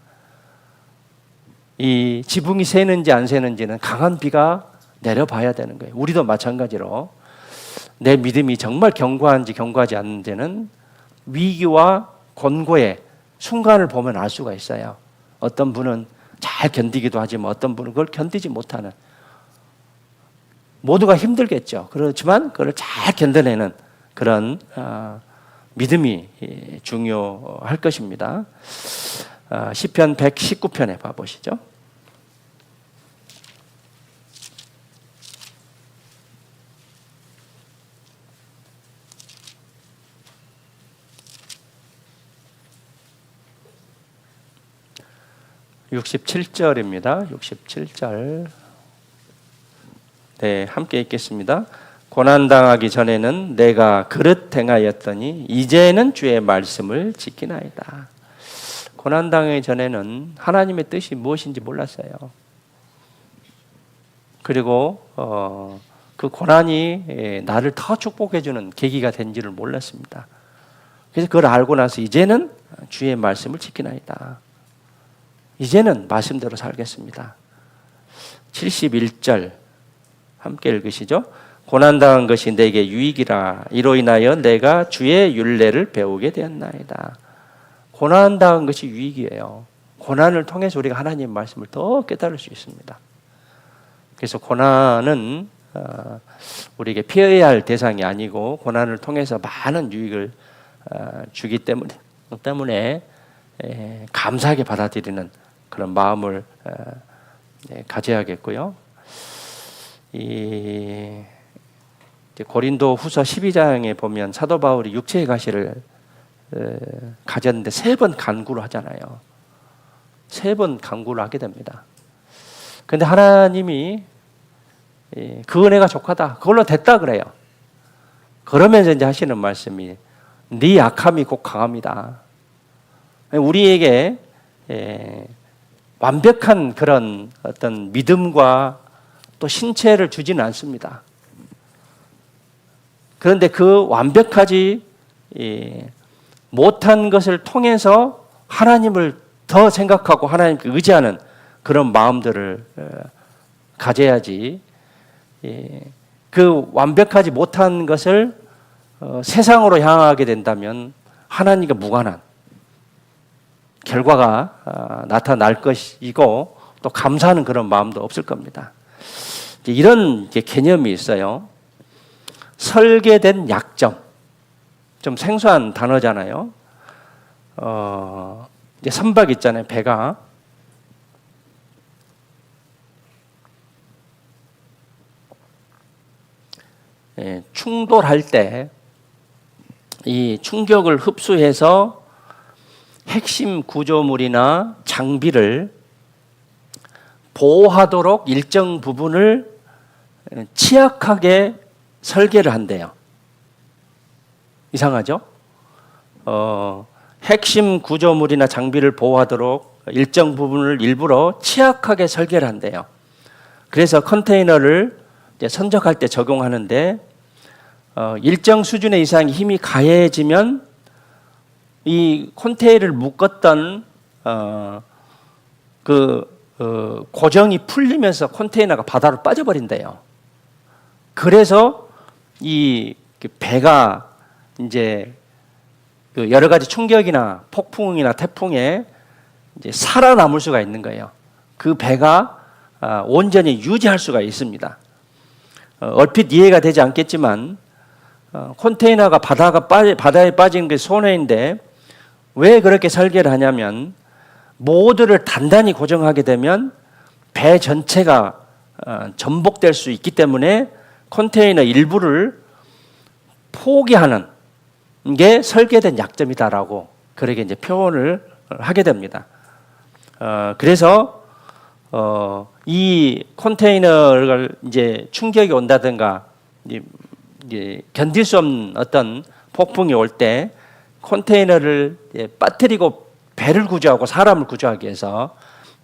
이 지붕이 새는지 안 새는지는 강한 비가 내려봐야 되는 거예요. 우리도 마찬가지로 내 믿음이 정말 견고한지 견고하지 않는지는 위기와 권고의 순간을 보면 알 수가 있어요. 어떤 분은 잘 견디기도 하지만 어떤 분은 그걸 견디지 못하는, 모두가 힘들겠죠. 그렇지만 그걸 잘 견뎌내는 그런 믿음이 중요할 것입니다. 시편 119편에 봐보시죠. (67절입니다) 67절. 네, 함께 읽겠습니다. 고난당하기 전에는 내가 그릇 행하였더니 이제는 주의 말씀을 지키나이다. 고난당하기 전에는 하나님의 뜻이 무엇인지 몰랐어요. 그리고 그 고난이 나를 더 축복해주는 계기가 된지를 몰랐습니다. 그래서 그걸 알고 나서 이제는 주의 말씀을 지키나이다. 이제는 말씀대로 살겠습니다. 71절 함께 읽으시죠. 고난당한 것이 내게 유익이라 이로 인하여 내가 주의 율례를 배우게 되었나이다. 고난당한 것이 유익이에요. 고난을 통해서 우리가 하나님의 말씀을 더 깨달을 수 있습니다. 그래서 고난은 우리에게 피해야 할 대상이 아니고 고난을 통해서 많은 유익을 주기 때문에 감사하게 받아들이는 그런 마음을 가져야겠고요. 고린도 후서 12장에 보면 사도 바울이 육체의 가시를 가졌는데 3번 간구를 하잖아요. 3번 간구를 하게 됩니다. 그런데 하나님이 그 은혜가 족하다. 그걸로 됐다 그래요. 그러면서 이제 하시는 말씀이 네 약함이 곧 강합니다. 우리에게 완벽한 그런 어떤 믿음과 또 신체를 주지는 않습니다. 그런데 그 완벽하지 못한 것을 통해서 하나님을 더 생각하고 하나님께 의지하는 그런 마음들을 가져야지 그 완벽하지 못한 것을 세상으로 향하게 된다면 하나님과 무관한 결과가 나타날 것이고 또 감사하는 그런 마음도 없을 겁니다. 이런 개념이 있어요. 설계된 약점. 좀 생소한 단어잖아요. 이제 선박 있잖아요. 배가. 충돌할 때 이 충격을 흡수해서 핵심 구조물이나 장비를 보호하도록 일정 부분을 취약하게 설계를 한대요. 이상하죠? 핵심 구조물이나 장비를 보호하도록 일정 부분을 일부러 취약하게 설계를 한대요. 그래서 컨테이너를 이제 선적할 때 적용하는데 일정 수준의 이상 힘이 가해지면 이 컨테이너를 묶었던 고정이 풀리면서 컨테이너가 바다로 빠져버린대요. 그래서 이 배가 이제 여러 가지 충격이나 폭풍이나 태풍에 이제 살아남을 수가 있는 거예요. 그 배가 온전히 유지할 수가 있습니다. 얼핏 이해가 되지 않겠지만 컨테이너가 바다에 빠지는 게 손해인데 왜 그렇게 설계를 하냐면 모두를 단단히 고정하게 되면 배 전체가 전복될 수 있기 때문에 컨테이너 일부를 포기하는 게 설계된 약점이다라고 그렇게 이제 표현을 하게 됩니다. 그래서 이 컨테이너를 이제 충격이 온다든가 이제 견딜 수 없는 어떤 폭풍이 올 때 컨테이너를 빠뜨리고 배를 구조하고 사람을 구조하기 위해서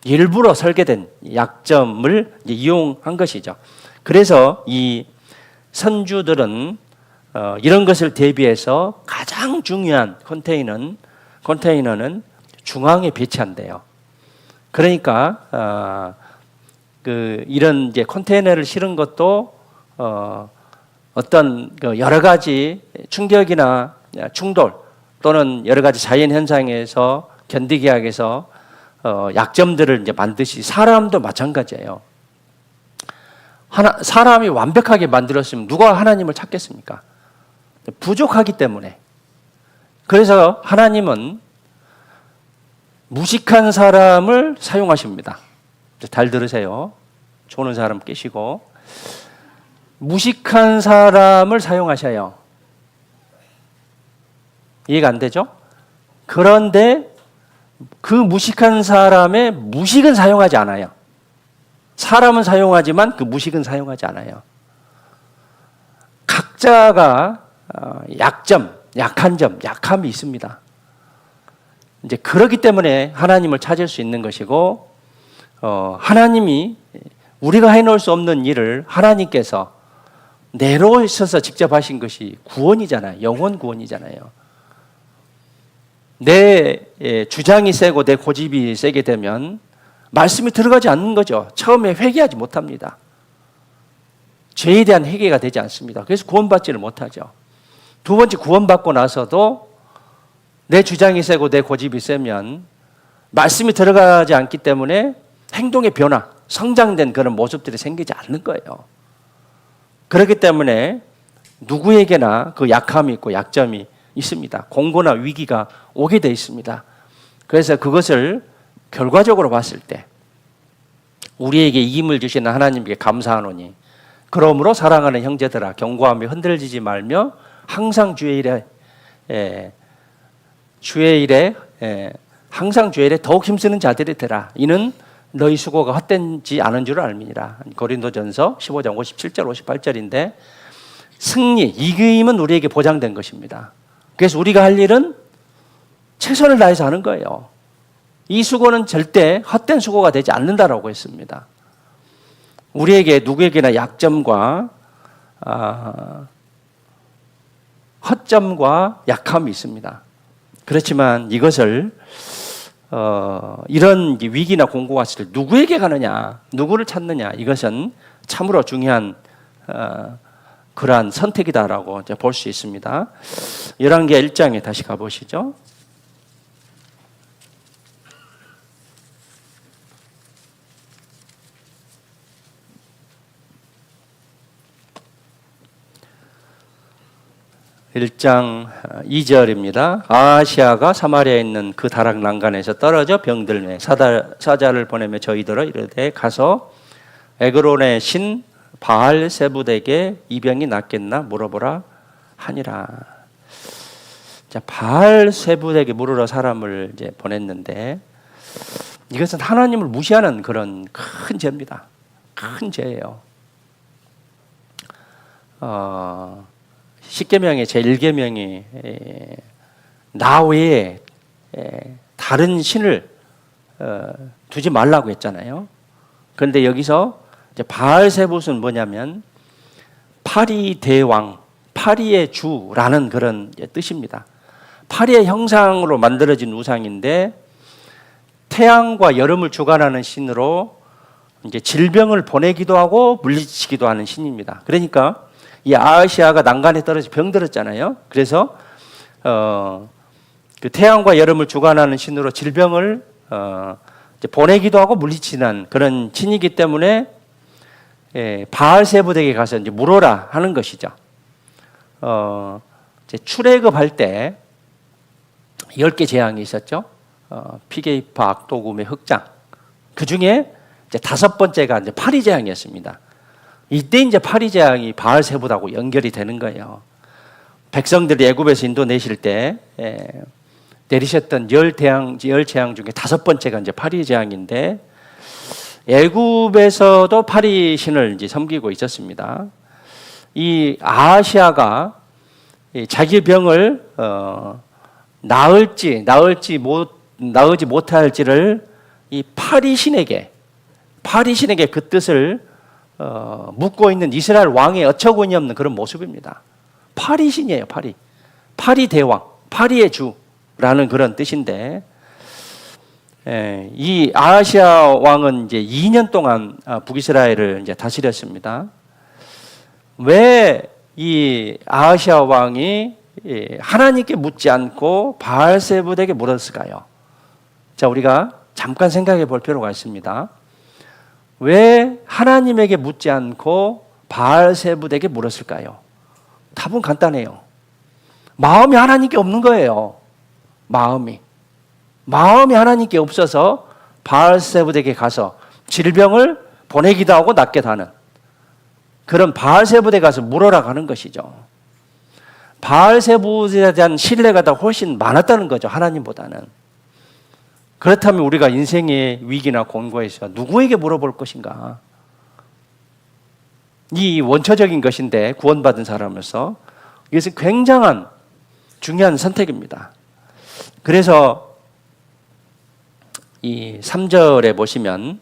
일부러 설계된 약점을 이용한 것이죠. 그래서 이 선주들은 이런 것을 대비해서 가장 중요한 컨테이너는 중앙에 배치한대요. 그러니까 이런 이제 컨테이너를 실은 것도 어떤 여러 가지 충격이나 충돌 또는 여러 가지 자연 현상에서 견디게 하기 위해서 약점들을 이제 만드시 사람도 마찬가지예요. 사람이 완벽하게 만들었으면 누가 하나님을 찾겠습니까? 부족하기 때문에. 그래서 하나님은 무식한 사람을 사용하십니다. 잘 들으세요. 조는 사람 깨시고. 무식한 사람을 사용하셔요. 이해가 안 되죠? 그런데 그 무식한 사람의 무식은 사용하지 않아요. 사람은 사용하지만 그 무식은 사용하지 않아요. 각자가 약점, 약한 점, 약함이 있습니다. 이제 그렇기 때문에 하나님을 찾을 수 있는 것이고, 하나님이 우리가 해놓을 수 없는 일을 하나님께서 내려오셔서 직접 하신 것이 구원이잖아요. 영혼 구원이잖아요. 내 주장이 세고 내 고집이 세게 되면 말씀이 들어가지 않는 거죠. 처음에 회개하지 못합니다. 죄에 대한 회개가 되지 않습니다. 그래서 구원받지를 못하죠. 두 번째, 구원받고 나서도 내 주장이 세고 내 고집이 세면 말씀이 들어가지 않기 때문에 행동의 변화, 성장된 그런 모습들이 생기지 않는 거예요. 그렇기 때문에 누구에게나 그 약함이 있고 약점이 있습니다. 공고나 위기가 오게 돼 있습니다. 그래서 그것을 결과적으로 봤을 때 우리에게 이김을 주시는 하나님께 감사하노니 그러므로 사랑하는 형제들아 경고하며 흔들리지 말며 항상 주의 일에 더욱 힘쓰는 자들이 되라. 이는 너희 수고가 헛되지 않은 줄 알미니라. 고린도전서 15장 57절 58절인데 승리, 이김은 우리에게 보장된 것입니다. 그래서 우리가 할 일은 최선을 다해서 하는 거예요. 이 수고는 절대 헛된 수고가 되지 않는다라고 했습니다. 우리에게 누구에게나 약점과 허점과 약함이 있습니다. 그렇지만 이것을 이런 위기나 공고가 왔을 때 누구에게 가느냐, 누구를 찾느냐, 이것은 참으로 중요한 그러한 선택이다라고 볼 수 있습니다. 열왕기하 1장에 다시 가보시죠. (1장 2절입니다) 아하시아가 사마리아에 있는 그 다락 난간에서 떨어져 병들매 사자를 보내며 저희들어 이르되 가서 에그론의 신 바알세붓에게 이 병이 낫겠나 물어보라 하니라. 자, 바알세붓에게 물으러 사람을 이제 보냈는데 이것은 하나님을 무시하는 그런 큰 죄입니다. 큰 죄예요. 10계명의 제1계명이 나 외에 다른 신을 두지 말라고 했잖아요. 그런데 여기서 이제 바알세붓은 뭐냐면 파리 대왕, 파리의 주라는 그런 뜻입니다. 파리의 형상으로 만들어진 우상인데 태양과 여름을 주관하는 신으로 이제 질병을 보내기도 하고 물리치기도 하는 신입니다. 그러니까 이 아하시아가 난간에 떨어져 병들었잖아요. 그래서 그 태양과 여름을 주관하는 신으로 질병을 이제 보내기도 하고 물리치는 그런 신이기 때문에 바알세붓에게 가서 이제 물어라 하는 것이죠. 이제 출애굽할 때 10개 재앙이 있었죠. 피게이파, 악도금의 흑장. 그 중에 이제 5번째가 이제 파리 재앙이었습니다. 이때 이제 파리 재앙이 바알세붓하고 연결이 되는 거예요. 백성들이 애굽에서 인도 내실 때 내리셨던 10재앙 중에 5번째가 이제 파리 재앙인데 애굽에서도 파리 신을 이제 섬기고 있었습니다. 이 아하시아가 자기 병을 나을지 못할지를 이 파리 신에게 그 뜻을 묻고 있는 이스라엘 왕의 어처구니 없는 그런 모습입니다. 파리 신이에요, 파리. 파리 대왕, 파리의 주라는 그런 뜻인데, 이 아하시아 왕은 이제 2년 동안 북이스라엘을 이제 다스렸습니다. 왜 이 아하시아 왕이 하나님께 묻지 않고 바알세붓에게 물었을까요? 자, 우리가 잠깐 생각해 볼 필요가 있습니다. 왜 하나님에게 묻지 않고 바알세붓에게 물었을까요? 답은 간단해요. 마음이 하나님께 없는 거예요. 마음이 하나님께 없어서 바알세붓에게 가서 질병을 보내기도 하고 낫게 하는 그런 바알세붓에 가서 물어라 가는 것이죠. 바알세붓에 대한 신뢰가 더 훨씬 많았다는 거죠. 하나님보다는. 그렇다면 우리가 인생의 위기나 공고에서 누구에게 물어볼 것인가? 이 원초적인 것인데 구원받은 사람으로서 이것은 굉장한 중요한 선택입니다. 그래서 이 3절에 보시면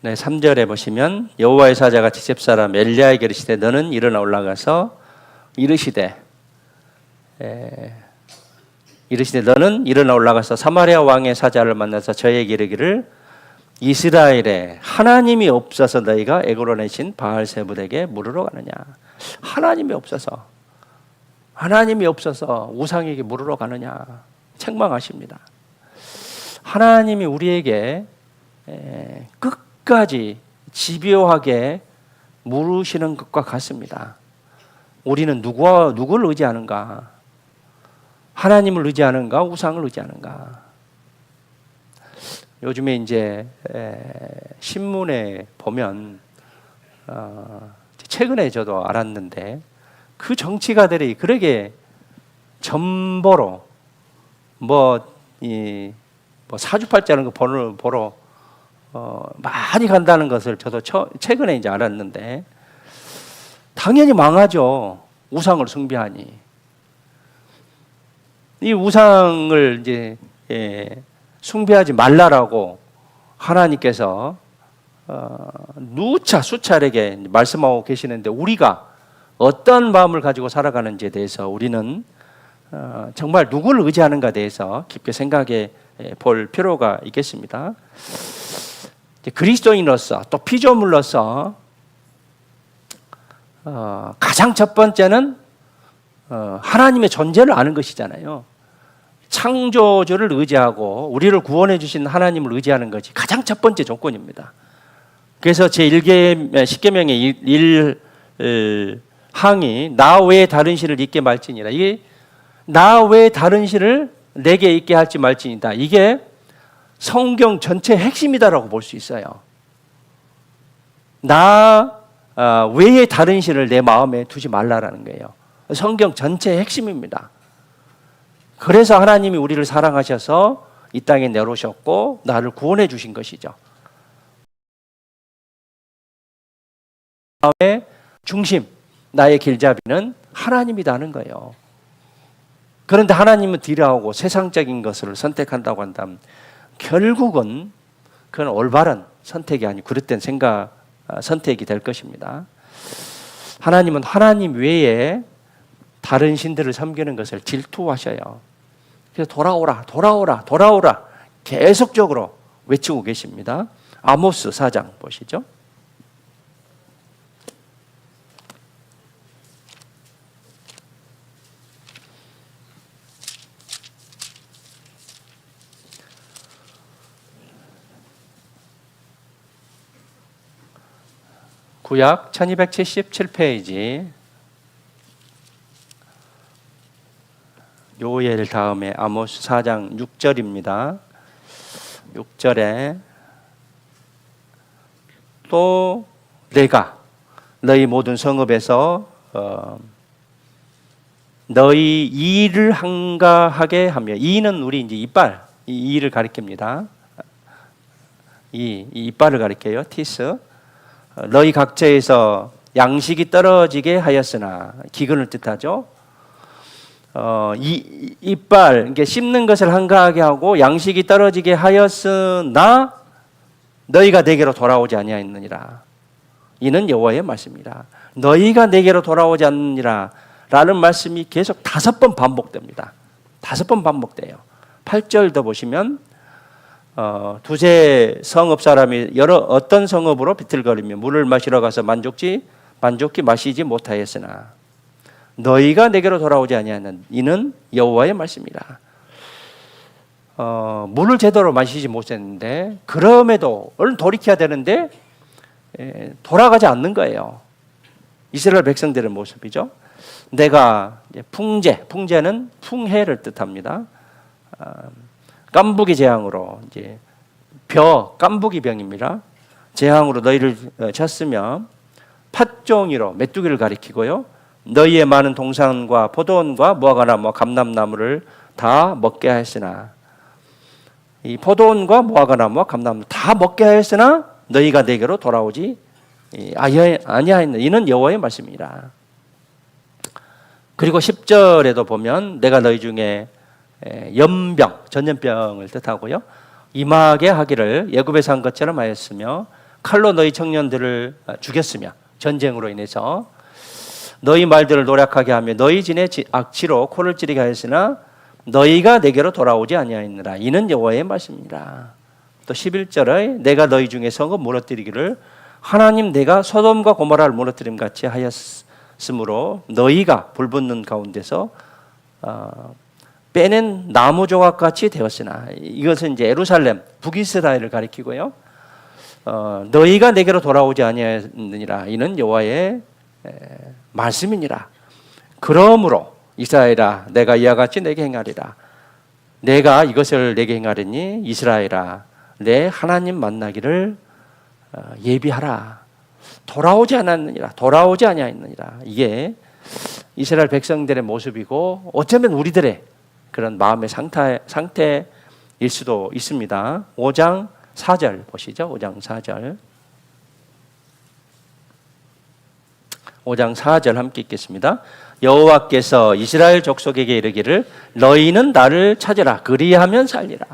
네, 3절에 보시면 여호와의 사자가 디셉 사람 엘리야에게 이르시되 너는 일어나 올라가서 이르시되 너는 일어나 올라가서 사마리아 왕의 사자를 만나서 저에게 이르기를 이스라엘에 하나님이 없어서 너희가 에그론에 신 바알세불에게 물으러 가느냐. 하나님이 없어서 우상에게 물으러 가느냐. 책망하십니다. 하나님이 우리에게 끝까지 집요하게 물으시는 것과 같습니다. 우리는 누구를 의지하는가? 하나님을 의지하는가? 우상을 의지하는가? 요즘에 이제 신문에 보면 최근에 저도 알았는데 그 정치가들이 그러게 전보로 사주팔자는 거 보러 많이 간다는 것을 저도 최근에 이제 알았는데 당연히 망하죠. 우상을 숭배하니. 이 우상을 이제 숭배하지 말라라고 하나님께서 누차 수차례게 말씀하고 계시는데 우리가 어떤 마음을 가지고 살아가는지에 대해서 우리는 정말 누구를 의지하는가에 대해서 깊게 생각해 볼 필요가 있겠습니다. 그리스도인으로서 또 피조물로서 가장 첫 번째는 하나님의 존재를 아는 것이잖아요. 창조주를 의지하고 우리를 구원해 주신 하나님을 의지하는 것이 가장 첫 번째 조건입니다. 그래서 제10계명의 1항이 나 외에 다른 신을 잊게 말지니라. 이게 나 외에 다른 신을 내게 있게 할지 말지니다. 이게 성경 전체의 핵심이다라고 볼 수 있어요. 나 외에 다른 신을 내 마음에 두지 말라라는 거예요. 성경 전체의 핵심입니다. 그래서 하나님이 우리를 사랑하셔서 이 땅에 내놓으셨고 나를 구원해 주신 것이죠. 마음의 중심, 나의 길잡이는 하나님이라는 거예요. 그런데 하나님은 딜하고 세상적인 것을 선택한다고 한다면 결국은 그건 올바른 선택이 아니고 그릇된 선택이 될 것입니다. 하나님은 하나님 외에 다른 신들을 섬기는 것을 질투하셔요. 그래서 돌아오라 계속적으로 외치고 계십니다. 아모스 4장 보시죠. 구약 1277페이지 요엘 다음에 아모스 4장 6절입니다. 6절에 또 내가 너희 모든 성읍에서 너희 이를 한가하게 하며, 이는 우리 이제 이빨, 이 이를 가리킵니다. 이 이빨을 가리켜요. 티스. 너희 각처에서 양식이 떨어지게 하였으나, 기근을 뜻하죠. 이 이빨, 이게 씹는 것을 한가하게 하고 양식이 떨어지게 하였으나 너희가 내게로 돌아오지 아니하였느니라. 이는 여호와의 말씀이라. 너희가 내게로 돌아오지 않느니라 라는 말씀이 계속 5번 반복됩니다. 5번 반복돼요. 8절도 보시면 두세 성읍 사람이 어떤 성읍으로 비틀거리며 물을 마시러 가서 만족히 마시지 못하였으나 너희가 내게로 돌아오지 아니하는 이는 여호와의 말씀이라. 물을 제대로 마시지 못했는데 그럼에도 얼른 돌이켜야 되는데 돌아가지 않는 거예요. 이스라엘 백성들의 모습이죠. 내가 풍제는 풍해를 뜻합니다. 깐부기 재앙으로 이제 깐부기 병입니다. 재앙으로 너희를 쳤으며 팥종이로 메뚜기를 가리키고요. 너희의 많은 동산과 포도원과 무화과나무 감람나무를 다 먹게 하였으나, 이 포도원과 무화과나무와 감람나무 다 먹게 하였으나 너희가 내게로 돌아오지 아니하였느니라. 이는 여호와의 말씀이라. 그리고 10절에도 보면 내가 너희 중에 연병, 전염병을 뜻하고요, 임하게 하기를 애굽에서 한 것처럼 하였으며 칼로 너희 청년들을 죽였으며 전쟁으로 인해서 너희 말들을 노력하게 하며 너희 진의 악취로 코를 찌르게 하였으나 너희가 내게로 돌아오지 아니하였느라. 이는 여호와의 말씀이라. 또 11절에 내가 너희 중에 성읍 무너뜨리기를 하나님 내가 소돔과 고모라를 무너뜨림 같이 하였으므로 너희가 불붙는 가운데서 빼낸 나무 조각같이 되었으나, 이것은 이제 예루살렘 북이스라엘을 가리키고요, 너희가 내게로 돌아오지 아니하였느니라. 이는 여호와의 말씀이니라. 그러므로 이스라엘아 내가 이와 같이 내게 행하리라. 내가 이것을 내게 행하리니 이스라엘아 내 하나님 만나기를 예비하라. 돌아오지 않았느니라. 돌아오지 아니하였느니라. 이게 이스라엘 백성들의 모습이고 어쩌면 우리들의 그런 마음의 상태일 수도 있습니다. 5장 4절 보시죠. 5장 4절. 5장 4절 함께 읽겠습니다. 여호와께서 이스라엘 족속에게 이르기를 너희는 나를 찾으라 그리하면 살리라.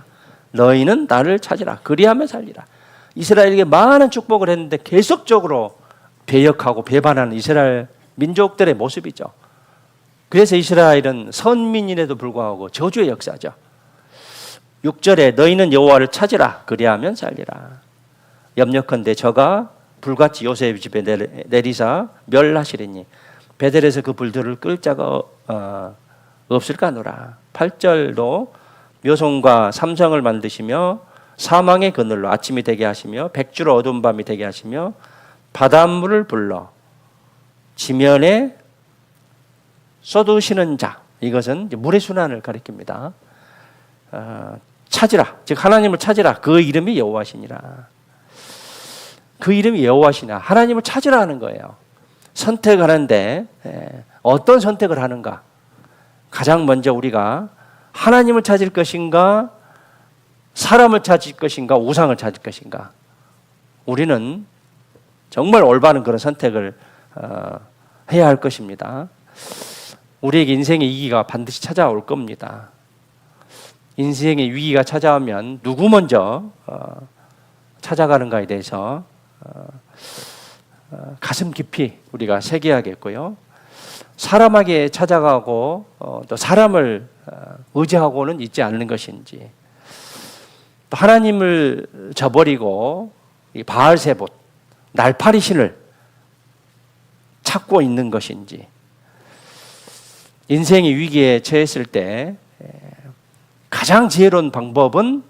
너희는 나를 찾으라 그리하면 살리라. 이스라엘에게 많은 축복을 했는데 계속적으로 배역하고 배반하는 이스라엘 민족들의 모습이죠. 그래서 이스라엘은 선민임에도 불구하고 저주의 역사죠. 6절에 너희는 여호와를 찾으라 그리하면 살리라. 염려컨대 저가 불같이 요셉 집에 내리사 멸하시리니 베델에서 그 불들을 끌 자가 없을까노라. 8절도 묘송과 삼성을 만드시며 사망의 그늘로 아침이 되게 하시며 백주로 어두운 밤이 되게 하시며 바닷물을 불러 지면에 쏟으시는 자. 이것은 물의 순환을 가리킵니다. 찾으라, 즉 하나님을 찾으라. 그 이름이 여호와시니라. 그 이름이 여호와시나, 하나님을 찾으라 하는 거예요. 선택하는데 어떤 선택을 하는가? 가장 먼저 우리가 하나님을 찾을 것인가, 사람을 찾을 것인가, 우상을 찾을 것인가? 우리는 정말 올바른 그런 선택을 해야 할 것입니다. 우리에게 인생의 위기가 반드시 찾아올 겁니다. 인생의 위기가 찾아오면 누구 먼저 찾아가는가에 대해서 가슴 깊이 우리가 새겨야겠고요. 사람에게 찾아가고 또 사람을 의지하고는 있지 않는 것인지, 또 하나님을 저버리고 이 바알세봇 날파리 신을 찾고 있는 것인지, 인생의 위기에 처했을 때 가장 지혜로운 방법은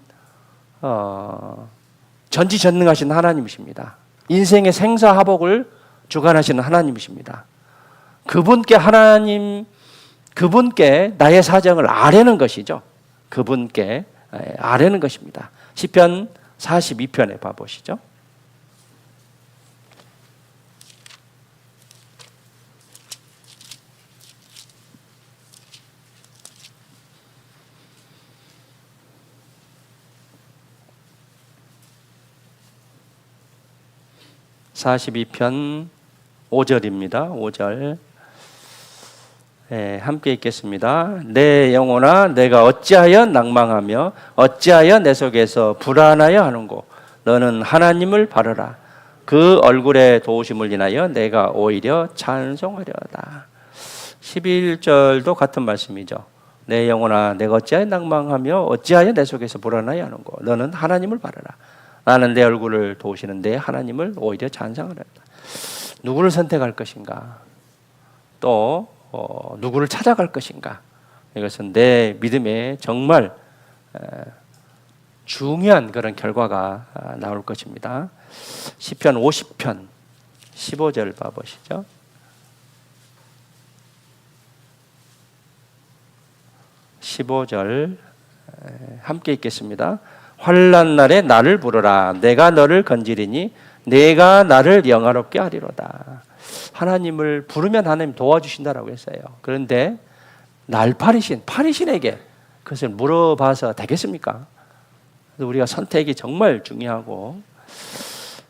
전지전능하신 하나님이십니다. 인생의 생사화복을 주관하시는 하나님이십니다. 그분께 나의 사정을 아뢰는 것이죠. 그분께 아뢰는 것입니다. 시편 42편에 봐보시죠. (42편) 5절입니다. 5절 함께 읽겠습니다. 내 영혼아 내가 어찌하여 낭망하며 어찌하여 내 속에서 불안하여 하는고. 너는 하나님을 바라라. 그 얼굴의 도우심을 인하여 내가 오히려 찬송하려다. 11절도 같은 말씀이죠. 내 영혼아 내가 어찌하여 낭망하며 어찌하여 내 속에서 불안하여 하는고. 너는 하나님을 바라라. 나는 내 얼굴을 도우시는데 하나님을 오히려 찬송하려다. 누구를 선택할 것인가? 또 누구를 찾아갈 것인가? 이것은 내 믿음에 정말 중요한 그런 결과가 나올 것입니다. 시편 50편 15절 봐보시죠. (15절) 함께 읽겠습니다. 환난 날에 나를 부르라. 내가 너를 건지리니 내가 나를 영화롭게 하리로다. 하나님을 부르면 하나님 도와주신다라고 했어요. 그런데 파리신에게 그것을 물어봐서 되겠습니까? 그래서 우리가 선택이 정말 중요하고,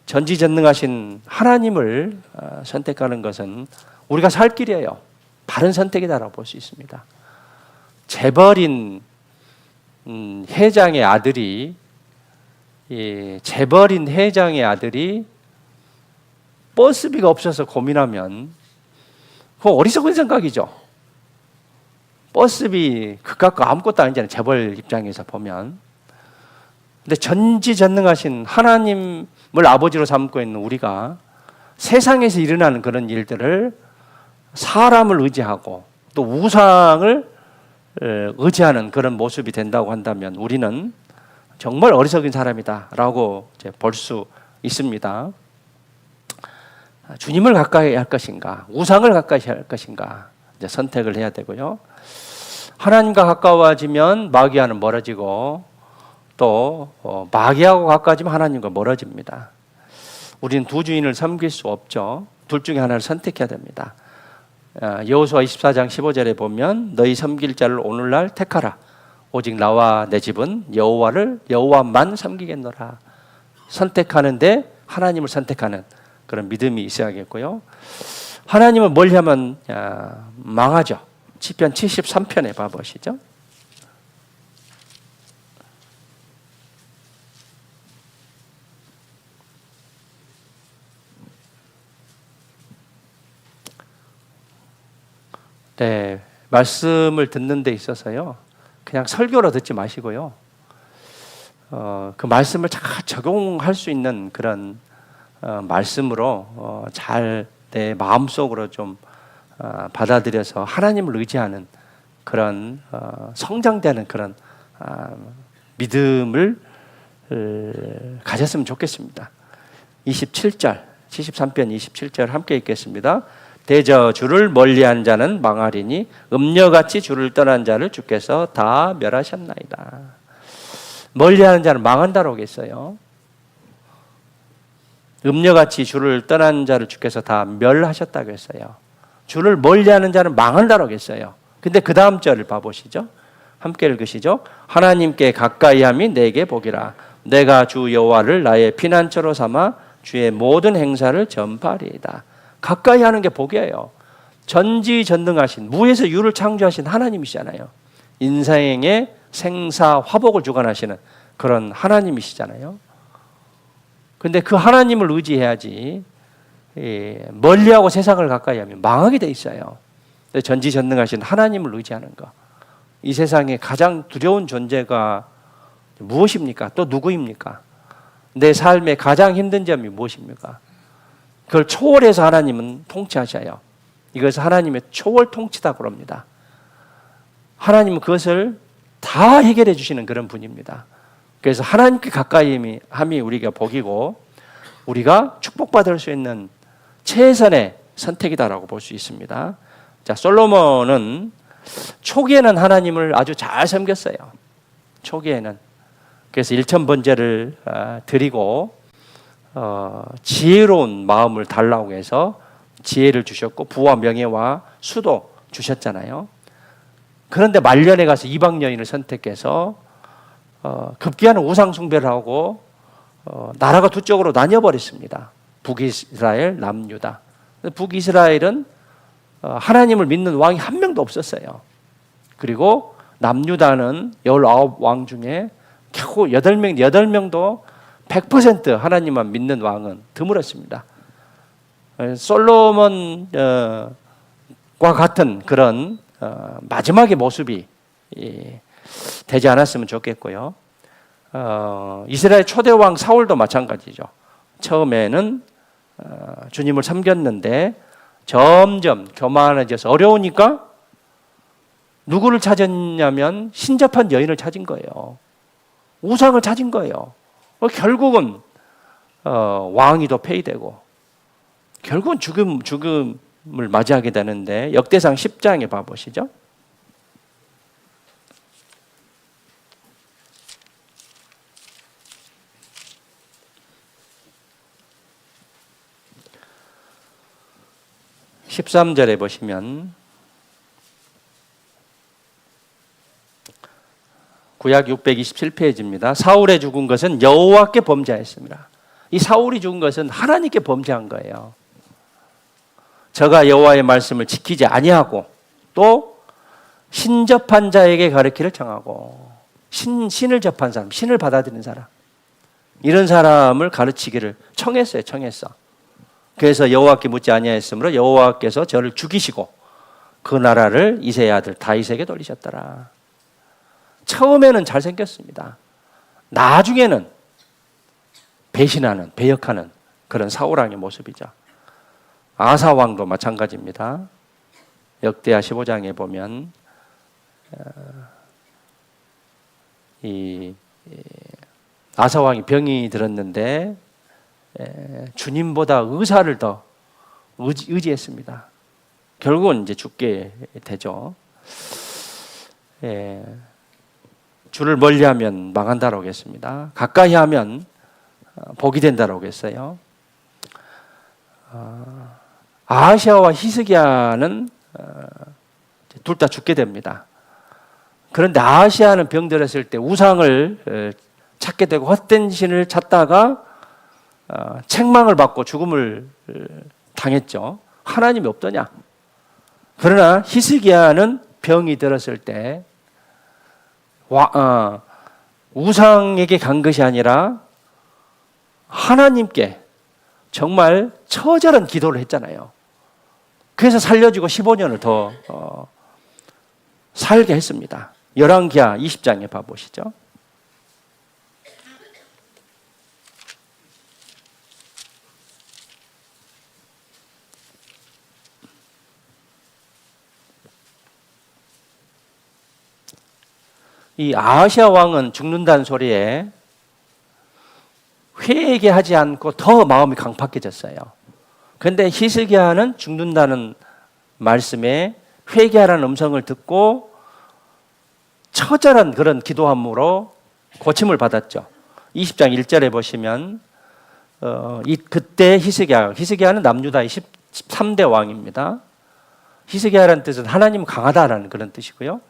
전지전능하신 하나님을 선택하는 것은 우리가 살 길이에요. 바른 선택이다라고 볼 수 있습니다. 재벌인 회장의 아들이 버스비가 없어서 고민하면 그건 어리석은 생각이죠. 버스비 그깟 거 아무것도 아니잖아요. 재벌 입장에서 보면. 근데 전지전능하신 하나님을 아버지로 삼고 있는 우리가 세상에서 일어나는 그런 일들을 사람을 의지하고 또 우상을 의지하는 그런 모습이 된다고 한다면 우리는 정말 어리석은 사람이다라고 볼 수 있습니다. 주님을 가까이 할 것인가, 우상을 가까이 할 것인가 이제 선택을 해야 되고요. 하나님과 가까워지면 마귀와는 멀어지고, 또 마귀하고 가까워지면 하나님과 멀어집니다. 우리는 두 주인을 섬길 수 없죠. 둘 중에 하나를 선택해야 됩니다. 여호수아 24장 15절에 보면 너희 섬길 자를 오늘날 택하라. 오직 나와 내 집은 여호와만 섬기겠노라. 선택하는데 하나님을 선택하는 그런 믿음이 있어야겠고요. 하나님을 멀리하면 망하죠. 시편 73편에 봐보시죠. 네, 말씀을 듣는 데 있어서요, 그냥 설교로 듣지 마시고요, 그 말씀을 잘 적용할 수 있는 그런 말씀으로 잘 내 마음속으로 좀 받아들여서 하나님을 의지하는 그런 성장되는 그런 믿음을 가졌으면 좋겠습니다. 27절, 73편 27절 함께 읽겠습니다. 대저 주를 멀리한 자는 망하리니 음녀같이 주를 떠난 자를 주께서 다 멸하셨나이다. 멀리하는 자는 망한다라고 했어요. 음녀같이 주를 떠난 자를 주께서 다 멸하셨다고 했어요. 주를 멀리하는 자는 망한다라고 했어요. 근데 그 다음 절을 봐보시죠. 함께 읽으시죠. 하나님께 가까이함이 내게 복이라. 내가 주 여호와를 나의 피난처로 삼아 주의 모든 행사를 전파하리이다. 가까이 하는 게 복이에요. 전지전능하신, 무에서 유를 창조하신 하나님이시잖아요. 인생의 생사 화복을 주관하시는 그런 하나님이시잖아요. 근데 그 하나님을 의지해야지 멀리하고 세상을 가까이 하면 망하게 돼 있어요. 전지전능하신 하나님을 의지하는 거. 이 세상에 가장 두려운 존재가 무엇입니까? 또 누구입니까? 내 삶에 가장 힘든 점이 무엇입니까? 그걸 초월해서 하나님은 통치하셔요. 이것을 하나님의 초월 통치다 그럽니다. 하나님은 그것을 다 해결해 주시는 그런 분입니다. 그래서 하나님께 가까이 함이 우리가 복이고 우리가 축복받을 수 있는 최선의 선택이다라고 볼 수 있습니다. 자, 솔로몬은 초기에는 하나님을 아주 잘 섬겼어요. 초기에는. 그래서 일천번제를 드리고 지혜로운 마음을 달라고 해서 지혜를 주셨고 부와 명예와 수도 주셨잖아요. 그런데 말년에 가서 이방 여인을 선택해서 급기야는 우상 숭배를 하고 나라가 두 쪽으로 나뉘어버렸습니다. 북이스라엘, 남유다. 북이스라엘은 하나님을 믿는 왕이 한 명도 없었어요. 그리고 남유다는 19왕 중에 겨우 8명도 100% 하나님만 믿는 왕은 드물었습니다. 솔로몬과 같은 그런 마지막의 모습이 되지 않았으면 좋겠고요. 이스라엘 초대왕 사울도 마찬가지죠. 처음에는 주님을 섬겼는데 점점 교만해져서 어려우니까 누구를 찾았냐면 신접한 여인을 찾은 거예요. 우상을 찾은 거예요. 결국은 왕위도 폐위되고 결국은 죽음을 맞이하게 되는데 역대상 10장에 봐보시죠. 13절에 보시면 구약 627페이지입니다. 사울의 죽은 것은 여호와께 범죄하였습니다. 이 사울이 죽은 것은 하나님께 범죄한 거예요. 저가 여호와의 말씀을 지키지 아니하고 또 신접한 자에게 가르치기를 정하고 신을 접한 사람, 신을 받아들인 사람, 이런 사람을 가르치기를 청했어요. 그래서 여호와께 묻지 아니하였으므로 여호와께서 저를 죽이시고 그 나라를 이새의 아들 다윗에게 돌리셨더라. 처음에는 잘생겼습니다. 나중에는 배신하는, 배역하는 그런 사울왕의 모습이죠. 아사왕도 마찬가지입니다. 역대하 15장에 보면 이 아사왕이 병이 들었는데 주님보다 의사를 더 의지했습니다. 결국은 이제 죽게 되죠. 주를 멀리하면 망한다라고 했습니다. 가까이 하면 복이 된다라고 했어요. 아하시아와 히스기야는 둘 다 죽게 됩니다. 그런데 아하시아는 병들었을 때 우상을 찾게 되고 헛된 신을 찾다가 책망을 받고 죽음을 당했죠. 하나님이 없더냐. 그러나 히스기야는 병이 들었을 때 우상에게 간 것이 아니라 하나님께 정말 처절한 기도를 했잖아요. 그래서 살려주고 15년을 더 살게 했습니다. 열왕기하 20장에 봐보시죠. 이 아하시아 왕은 죽는다는 소리에 회개하지 않고 더 마음이 강팍해졌어요. 그런데 히스기야는 죽는다는 말씀에 회개하라는 음성을 듣고 처절한 그런 기도함으로 고침을 받았죠. 20장 1절에 보시면 그때 히스기야는 남유다의 13대 왕입니다. 히스기야라는 뜻은 하나님 강하다라는 그런 뜻이고요.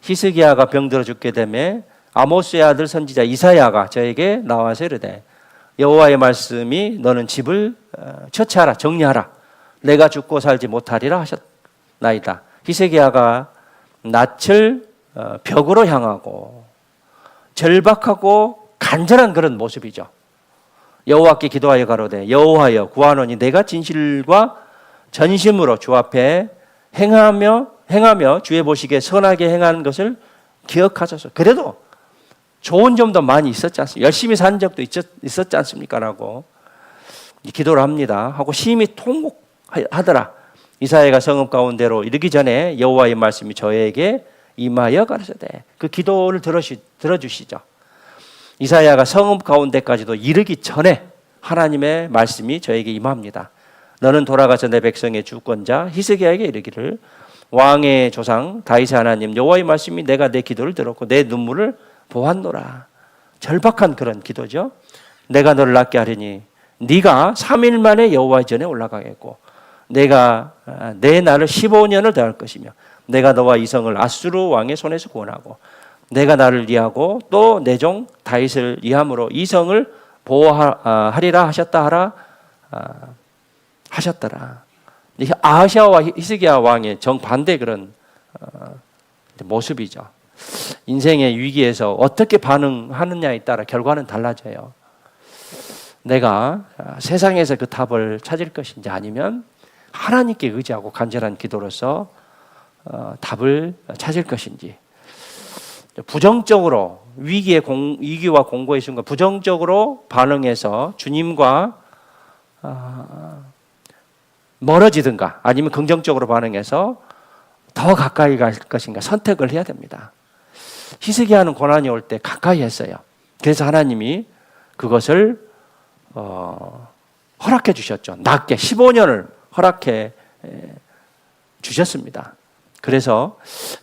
히스기야가 병들어 죽게 되매 아모스의 아들 선지자 이사야가 저에게 나와서 이르되 여호와의 말씀이 너는 집을 처치하라, 정리하라, 내가 죽고 살지 못하리라 하셨나이다. 히스기야가 낯을 벽으로 향하고 절박하고 간절한 그런 모습이죠. 여호와께 기도하여 가로되 여호와여 구하노니 내가 진실과 전심으로 주 앞에 행하며 주의 보시기에 선하게 행하는 것을 기억하소서. 그래도 좋은 점도 많이 있었지 않습니까? 열심히 산 적도 있었지 않습니까? 라고 기도를 합니다. 하고 심히 통곡하더라. 이사야가 성읍 가운데로 이르기 전에 여호와의 말씀이 저에게 임하여 가라사대. 그 기도를 들어주시죠. 이사야가 성읍 가운데까지도 이르기 전에 하나님의 말씀이 저에게 임합니다. 너는 돌아가서 내 백성의 주권자 히스기야에게 이르기를 왕의 조상 다윗의 하나님 여호와의 말씀이 내가 내 기도를 들었고 내 눈물을 보았노라. 절박한 그런 기도죠. 내가 너를 낫게 하리니 네가 3일 만에 여호와의 전에 올라가겠고 내가 내 날을 15년을 더할 것이며 내가 너와 이성을 아수르 왕의 손에서 구원하고 내가 나를 위하고 또 내 종 다윗을 위함으로 이성을 보호하리라 하셨더라. 아하시아와 히스기야 왕의 정반대 그런 모습이죠. 인생의 위기에서 어떻게 반응하느냐에 따라 결과는 달라져요. 내가 세상에서 그 답을 찾을 것인지 아니면 하나님께 의지하고 간절한 기도로서 답을 찾을 것인지. 부정적으로 위기와 공고의 순간 부정적으로 반응해서 주님과 멀어지든가 아니면 긍정적으로 반응해서 더 가까이 갈 것인가 선택을 해야 됩니다. 히스기야는 고난이 올 때 가까이 했어요. 그래서 하나님이 그것을 허락해 주셨죠. 낮게 15년을 허락해 주셨습니다. 그래서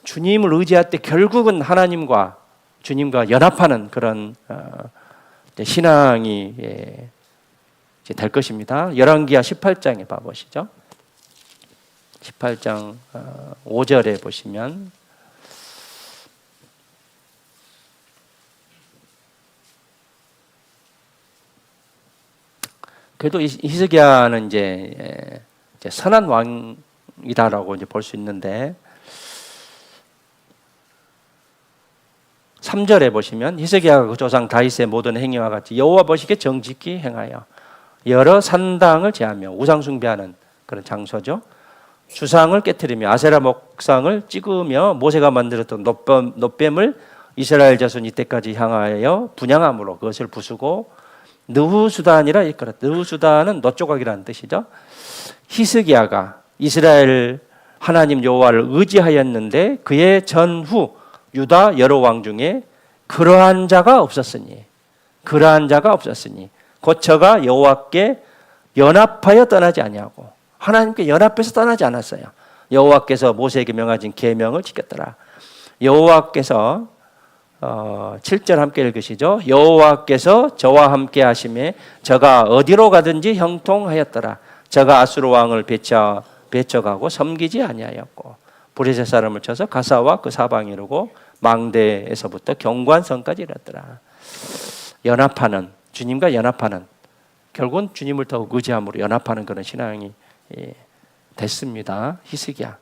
주님을 의지할 때 결국은 하나님과 주님과 연합하는 그런 신앙이 될 것입니다. 열왕기하 18장에 봐보시죠. 18장 5절에 보시면 그래도 히스기야는 이제 선한 왕이다라고 이제 볼 수 있는데 3절에 보시면 히스기야가 그 조상 다윗의 모든 행위와 같이 여호와 보시기에 정직히 행하여 여러 산당을 제하며 우상 숭배하는 그런 장소죠. 주상을 깨뜨리며 아세라 목상을 찍으며 모세가 만들었던 놋뱀을 이스라엘 자손 이때까지 향하여 분향함으로 그것을 부수고 느후수단이라 일컬었다. 느후수단은 놋조각이라는 뜻이죠. 히스기야가 이스라엘 하나님 여호와를 의지하였는데 그의 전후 유다 여러 왕 중에 그러한 자가 없었으니 곧 저가 여호와께 연합하여 떠나지 아니하고 하나님께 연합해서 떠나지 않았어요. 여호와께서 모세에게 명하신 계명을 지켰더라. 여호와께서 7절 함께 읽으시죠. 여호와께서 저와 함께 하심에 저가 어디로 가든지 형통하였더라. 저가 아수르 왕을 배척하고 섬기지 아니하였고 브레셋 사람을 쳐서 가사와 그 사방이 이르고 망대에서부터 경관선까지 이르더라. 연합하는, 주님과 연합하는, 결국은 주님을 더욱 의지함으로 연합하는 그런 신앙이 됐습니다. 히스기야.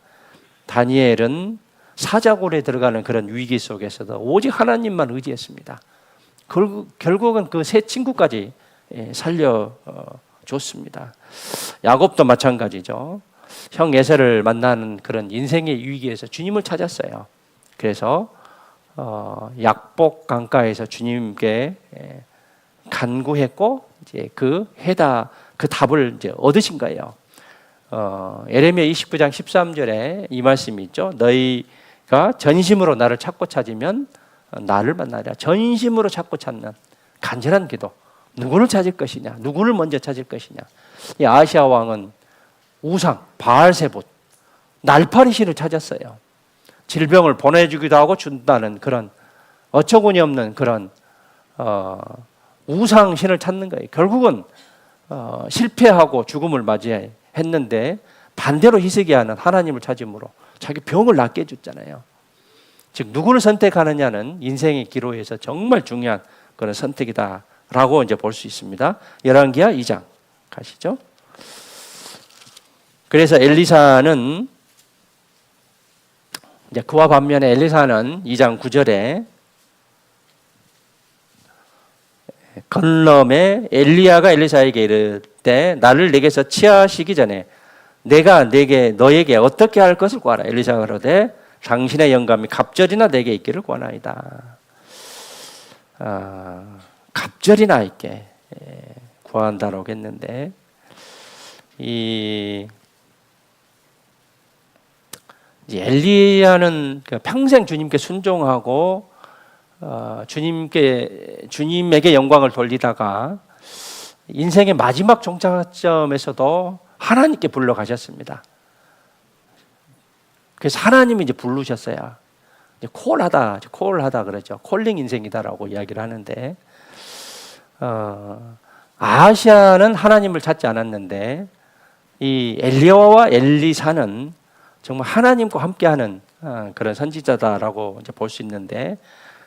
다니엘은 사자굴에 들어가는 그런 위기 속에서도 오직 하나님만 의지했습니다. 결국은 그 세 친구까지 살려줬습니다. 야곱도 마찬가지죠. 형 에서를 만나는 그런 인생의 위기에서 주님을 찾았어요. 그래서 약복 강가에서 주님께 간구했고 이제 그 답을 이제 얻으신 거예요. 예레미야 29장 13절에 이 말씀이 있죠. 너희가 전심으로 나를 찾고 찾으면 나를 만나리라. 전심으로 찾고 찾는 간절한 기도. 누구를 찾을 것이냐? 누구를 먼저 찾을 것이냐? 이 아시아 왕은 우상, 바알세봇, 날파리 신을 찾았어요. 질병을 보내주기도 하고 준다는 그런 어처구니 없는 그런 우상 신을 찾는 거예요. 결국은 실패하고 죽음을 맞이했는데 반대로 히스기야는 하나님을 찾음으로 자기 병을 낫게 해줬잖아요. 즉 누구를 선택하느냐는 인생의 기로에서 정말 중요한 그런 선택이다라고 이제 볼 수 있습니다. 열왕기하 2장 가시죠. 그래서 엘리사는 이제 그와 반면에 엘리사는 2장 9절에 건럼에 엘리야가 엘리사에게 이르되 나를 내게서 취하시기 전에 내가 너에게 어떻게 할 것을 구하라. 엘리사가 그러되 당신의 영감이 갑절이나 내게 있기를 구하나이다. 갑절이나 있게 구한다라고 했는데 이 엘리야는 평생 주님께 순종하고 주님에게 영광을 돌리다가 인생의 마지막 종착점에서도 하나님께 불러가셨습니다. 그래서 하나님이 이제 부르셨어요. 이제 콜하다 그러죠. 콜링 인생이다라고 이야기를 하는데 아하시아는 하나님을 찾지 않았는데 이 엘리야와 엘리사는 정말 하나님과 함께하는 그런 선지자다라고 이제 볼 수 있는데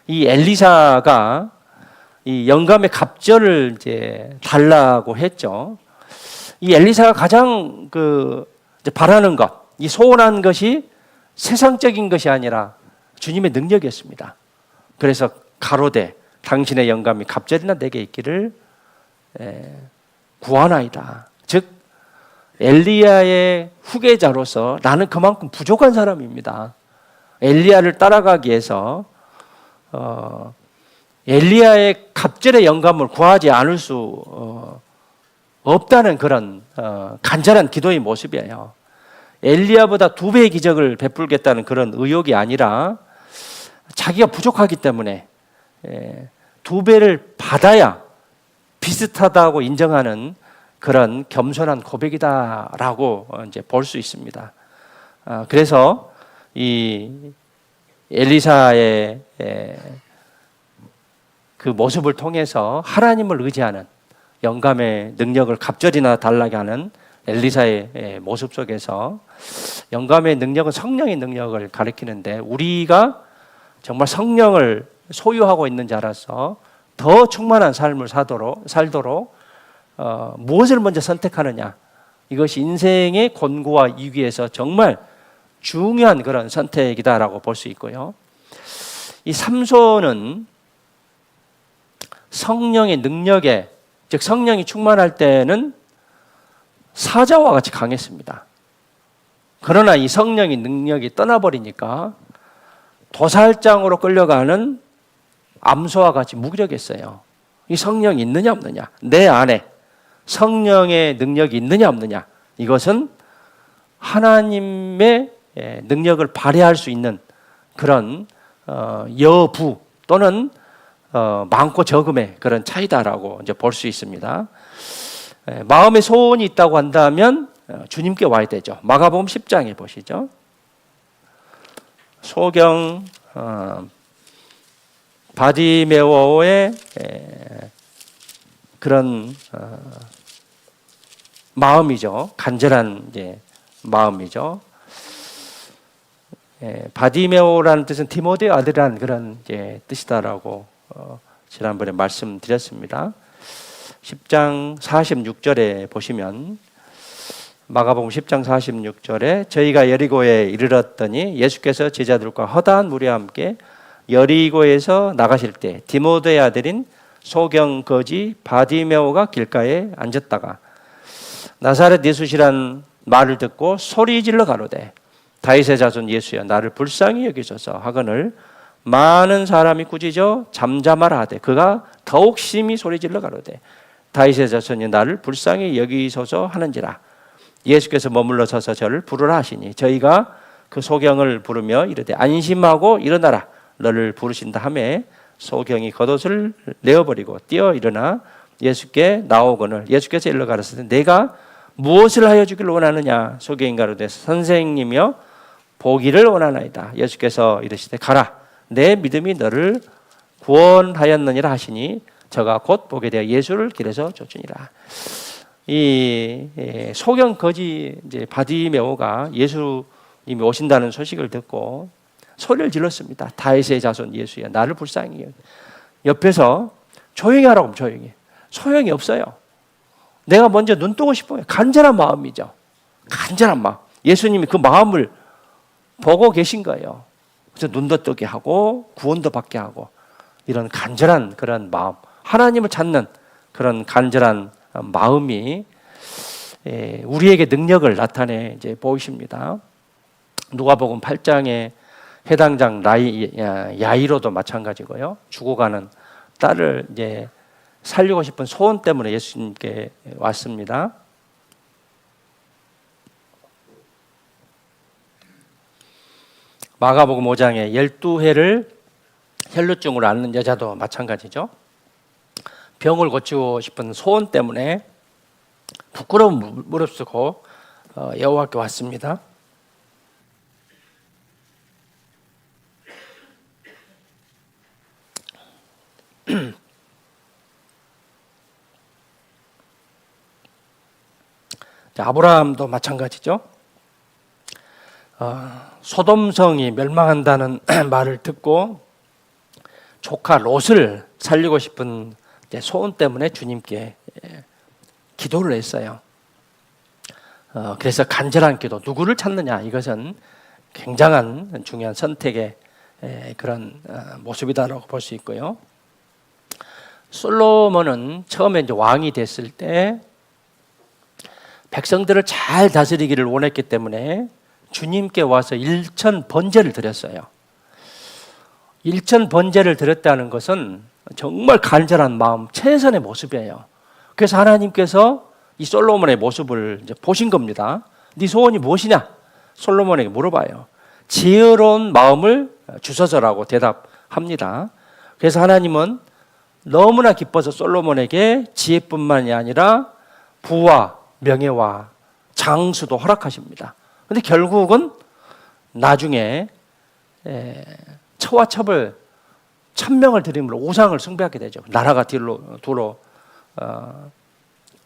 이 엘리사가 이 영감의 갑절을 이제 달라고 했죠. 이 엘리사가 가장 이제 바라는 것, 이 소원한 것이 세상적인 것이 아니라 주님의 능력이었습니다. 그래서 가로되 당신의 영감이 갑절이나 내게 있기를 구하나이다. 즉 엘리야의 후계자로서 나는 그만큼 부족한 사람입니다. 엘리야를 따라가기 위해서 엘리야의 갑절의 영감을 구하지 않을 수 없다는 그런 간절한 기도의 모습이에요. 엘리야보다 2배의 기적을 베풀겠다는 그런 의욕이 아니라 자기가 부족하기 때문에 2배를 받아야 비슷하다고 인정하는 그런 겸손한 고백이다라고 이제 볼 수 있습니다. 그래서 이 엘리사의 그 모습을 통해서 하나님을 의지하는 영감의 능력을 갑절이나 달라게 하는 엘리사의 모습 속에서 영감의 능력은 성령의 능력을 가리키는데 우리가 정말 성령을 소유하고 있는 자라서 더 충만한 삶을 살도록 무엇을 먼저 선택하느냐, 이것이 인생의 곤고와 이기에서 정말 중요한 그런 선택이다라고 볼 수 있고요. 이 삼손은 성령의 능력에, 즉 성령이 충만할 때는 사자와 같이 강했습니다. 그러나 이 성령의 능력이 떠나버리니까 도살장으로 끌려가는 암소와 같이 무기력했어요. 이 성령이 있느냐 없느냐, 내 안에 성령의 능력이 있느냐 없느냐, 이것은 하나님의 능력을 발휘할 수 있는 그런 여부 또는 많고 적음의 그런 차이다라고 이제 볼 수 있습니다. 마음의 소원이 있다고 한다면 주님께 와야 되죠. 마가복음 10장에 보시죠. 소경 바디메오의 그런 마음이죠. 간절한 이제 마음이죠. 바디메오라는 뜻은 디모데의 아들이라는 그런 이제 뜻이다라고 지난번에 말씀드렸습니다. 10장 46절에 보시면 마가복음 10장 46절에 저희가 여리고에 이르렀더니 예수께서 제자들과 허다한 무리와 함께 여리고에서 나가실 때 디모데의 아들인 소경 거지 바디메오가 길가에 앉았다가 나사렛 예수시란 말을 듣고 소리 질러 가로되 다윗의 자손 예수여 나를 불쌍히 여기소서 하거늘 많은 사람이 꾸짖어 잠잠하라 하되 그가 더욱 심히 소리 질러 가로되 다윗의 자손이 나를 불쌍히 여기소서 하는지라. 예수께서 머물러 서서 저를 부르라 하시니 저희가 그 소경을 부르며 이르되 안심하고 일어나라 너를 부르신다 하매 소경이 겉옷을 내어버리고 뛰어 일어나 예수께 나오거늘 예수께서 일러 가라사대 내가 무엇을 하여 주기를 원하느냐. 소경이 가로되 선생님이여 보기를 원하나이다. 예수께서 이르시되 가라 내 믿음이 너를 구원하였느니라 하시니 저가 곧 보게 되어 예수를 길에서 쫓으니라. 이 소경 거지 이제 바디메오가 예수님이 오신다는 소식을 듣고 소리를 질렀습니다. 다윗의 자손 예수야 나를 불쌍히 여기. 옆에서 조용히 하라고 하면 조용히. 소용이 없어요. 내가 먼저 눈 뜨고 싶어요. 간절한 마음이죠. 간절한 마음. 예수님이 그 마음을 보고 계신 거예요. 그래서 눈도 뜨게 하고 구원도 받게 하고 이런 간절한 그런 마음, 하나님을 찾는 그런 간절한 마음이 우리에게 능력을 나타내 이제 보이십니다. 누가복음 8장에 해당장 야이로도 마찬가지고요. 죽어가는 딸을 이제 살리고 싶은 소원 때문에 예수님께 왔습니다. 마가복음 5장에 12해를 혈루증으로 앓는 여자도 마찬가지죠. 병을 고치고 싶은 소원 때문에 부끄러운 무릅쓰고 여호와께 왔습니다. 아브라함도 마찬가지죠. 소돔성이 멸망한다는 말을 듣고 조카 롯을 살리고 싶은 소원 때문에 주님께 기도를 했어요. 그래서 간절한 기도, 누구를 찾느냐, 이것은 굉장한 중요한 선택의 그런 모습이다라고 볼 수 있고요. 솔로몬은 처음에 이제 왕이 됐을 때 백성들을 잘 다스리기를 원했기 때문에 주님께 와서 일천 번제를 드렸어요. 일천 번제를 드렸다는 것은 정말 간절한 마음, 최선의 모습이에요. 그래서 하나님께서 이 솔로몬의 모습을 이제 보신 겁니다. 네 소원이 무엇이냐? 솔로몬에게 물어봐요. 지혜로운 마음을 주소서라고 대답합니다. 그래서 하나님은 너무나 기뻐서 솔로몬에게 지혜뿐만이 아니라 부와 명예와 장수도 허락하십니다. 그런데 결국은 나중에 처와첩을 1000명을 드림으로 우상을 숭배하게 되죠. 나라가 두로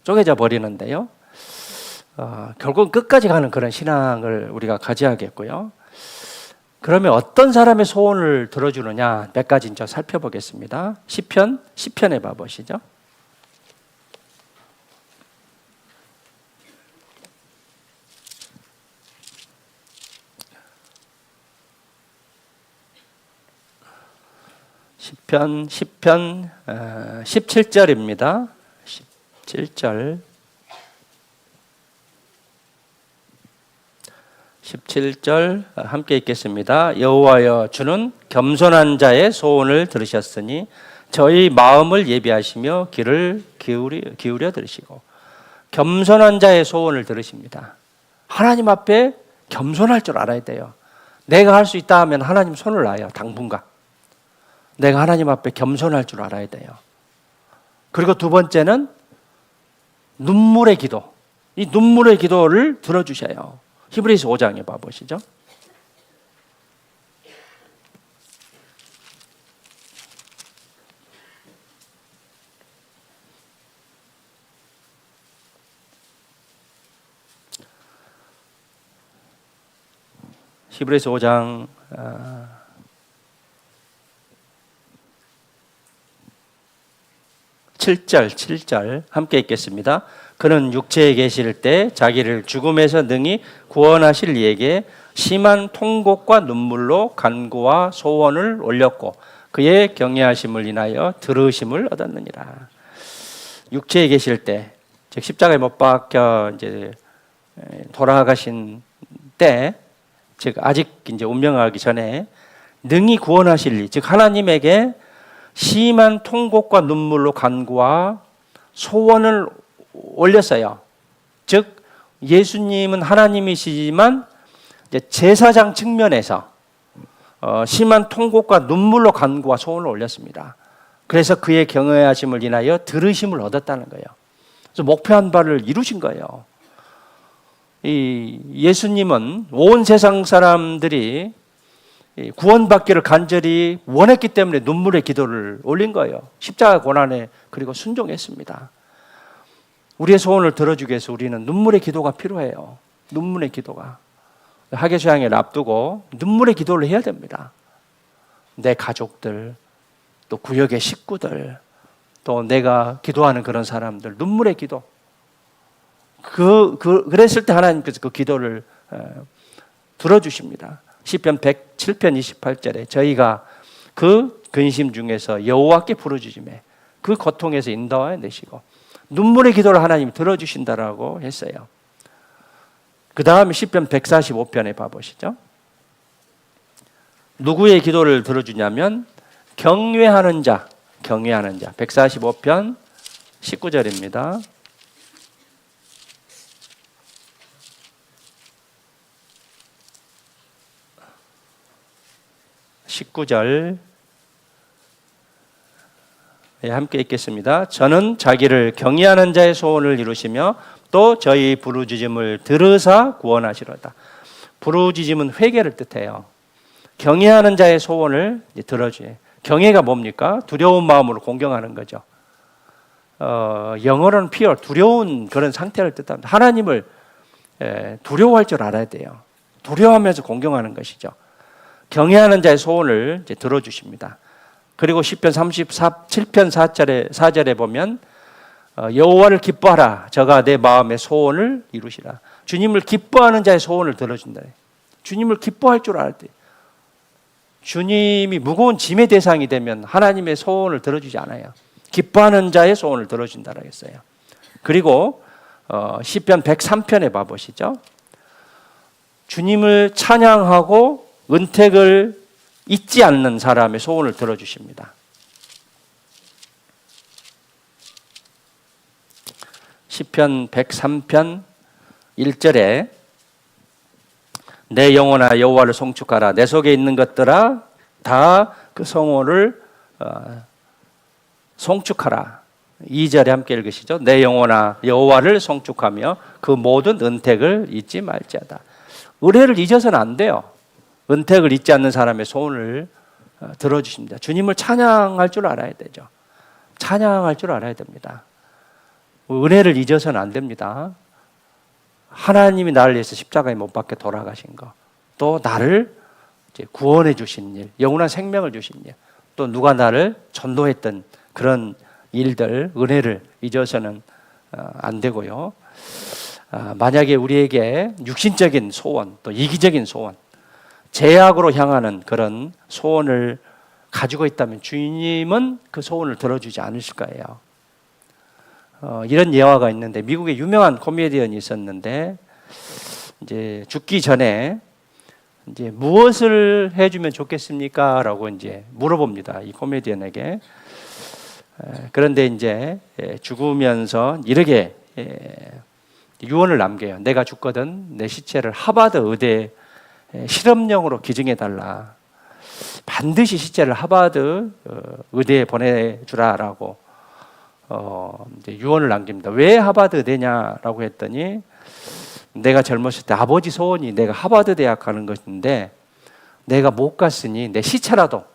쪼개져 버리는데요. 결국 끝까지 가는 그런 신앙을 우리가 가져야겠고요. 그러면 어떤 사람의 소원을 들어주느냐 몇 가지 이제 살펴보겠습니다. 시편에 봐보시죠. 시편 17절입니다. 17절 17절 함께 읽겠습니다. 여호와여 주는 겸손한 자의 소원을 들으셨으니 저희 마음을 예비하시며 귀를 기울여 들으시고. 겸손한 자의 소원을 들으십니다. 하나님 앞에 겸손할 줄 알아야 돼요. 내가 할 수 있다 하면 하나님 손을 놔요. 당분간 내가 하나님 앞에 겸손할 줄 알아야 돼요. 그리고 두 번째는 눈물의 기도. 이 눈물의 기도를 들어주셔요. 히브리서 5장에 봐보시죠. 히브리서 5장 7절 함께 읽겠습니다. 그는 육체에 계실 때 자기를 죽음에서 능히 구원하실 이에게 심한 통곡과 눈물로 간구와 소원을 올렸고 그의 경외하심을 인하여 들으심을 얻었느니라. 육체에 계실 때, 즉 십자가에 못 박혀 이제 돌아가신 때, 즉 아직 이제 운명하기 전에 능히 구원하실 이, 즉 하나님에게 심한 통곡과 눈물로 간구와 소원을 올렸어요. 즉 예수님은 하나님이시지만 이제 제사장 측면에서 심한 통곡과 눈물로 간구와 소원을 올렸습니다. 그래서 그의 경외하심을 인하여 들으심을 얻었다는 거예요. 그래서 목표한 바를 이루신 거예요. 이 예수님은 온 세상 사람들이 구원받기를 간절히 원했기 때문에 눈물의 기도를 올린 거예요. 십자가 고난에 그리고 순종했습니다. 우리의 소원을 들어주기 위해서 우리는 눈물의 기도가 필요해요. 눈물의 기도가. 하계수양을 앞두고 눈물의 기도를 해야 됩니다. 내 가족들, 또 구역의 식구들, 또 내가 기도하는 그런 사람들, 눈물의 기도. 그랬을 때 하나님께서 그 기도를 들어주십니다. 시편 107편 28절에 저희가 그 근심 중에서 여호와께 부르짖음에 그 고통에서 인도하여 내시고 눈물의 기도를 하나님이 들어주신다라고 했어요. 그 다음에 시편 145편에 봐보시죠. 누구의 기도를 들어주냐면 경외하는 자 145편 19절입니다. 19절 함께 읽겠습니다. 저는 자기를 경외하는 자의 소원을 이루시며 또 저희 부르짖음을 들으사 구원하시로다. 부르짖음은 회개를 뜻해요. 경외하는 자의 소원을 들어주요. 경외가 뭡니까? 두려운 마음으로 공경하는 거죠. 영어로는 fear, 두려운 그런 상태를 뜻합니다. 하나님을 두려워할 줄 알아야 돼요. 두려워하면서 공경하는 것이죠. 경외하는 자의 소원을 이제 들어주십니다. 그리고 시편 37편 4절에 보면 여호와를 기뻐하라. 저가 내 마음의 소원을 이루시라. 주님을 기뻐하는 자의 소원을 들어준다. 주님을 기뻐할 줄 알아야 돼요. 주님이 무거운 짐의 대상이 되면 하나님의 소원을 들어주지 않아요. 기뻐하는 자의 소원을 들어준다고 했어요. 그리고 시편 103편에 봐보시죠. 주님을 찬양하고 은택을 잊지 않는 사람의 소원을 들어주십니다. 시편 103편 1절에 내 영혼아 여호와를 송축하라. 내 속에 있는 것들아 다 그 성호를 송축하라. 2절에 함께 읽으시죠. 내 영혼아 여호와를 송축하며 그 모든 은택을 잊지 말지어다. 의뢰를 잊어서는 안 돼요. 은택을 잊지 않는 사람의 소원을 들어주십니다. 주님을 찬양할 줄 알아야 되죠. 찬양할 줄 알아야 됩니다. 은혜를 잊어서는 안 됩니다. 하나님이 나를 위해서 십자가에 못 박혀 돌아가신 거, 또 나를 이제 구원해 주신 일, 영원한 생명을 주신 일, 또 누가 나를 전도했던 그런 일들, 은혜를 잊어서는 안 되고요. 만약에 우리에게 육신적인 소원, 또 이기적인 소원, 제약으로 향하는 그런 소원을 가지고 있다면 주님은 그 소원을 들어주지 않으실 거예요. 이런 예화가 있는데, 미국에 유명한 코미디언이 있었는데, 이제 죽기 전에 이제 무엇을 해주면 좋겠습니까? 라고 이제 물어봅니다. 이 코미디언에게. 그런데 이제 죽으면서 이렇게 유언을 남겨요. 내가 죽거든 내 시체를 하버드 의대 실험용으로 기증해달라. 반드시 시체를 하버드 의대에 보내주라라고 이제 유언을 남깁니다. 왜 하버드 의대냐라고 했더니, 내가 젊었을 때 아버지 소원이 내가 하버드 대학 가는 것인데 내가 못 갔으니 내 시체라도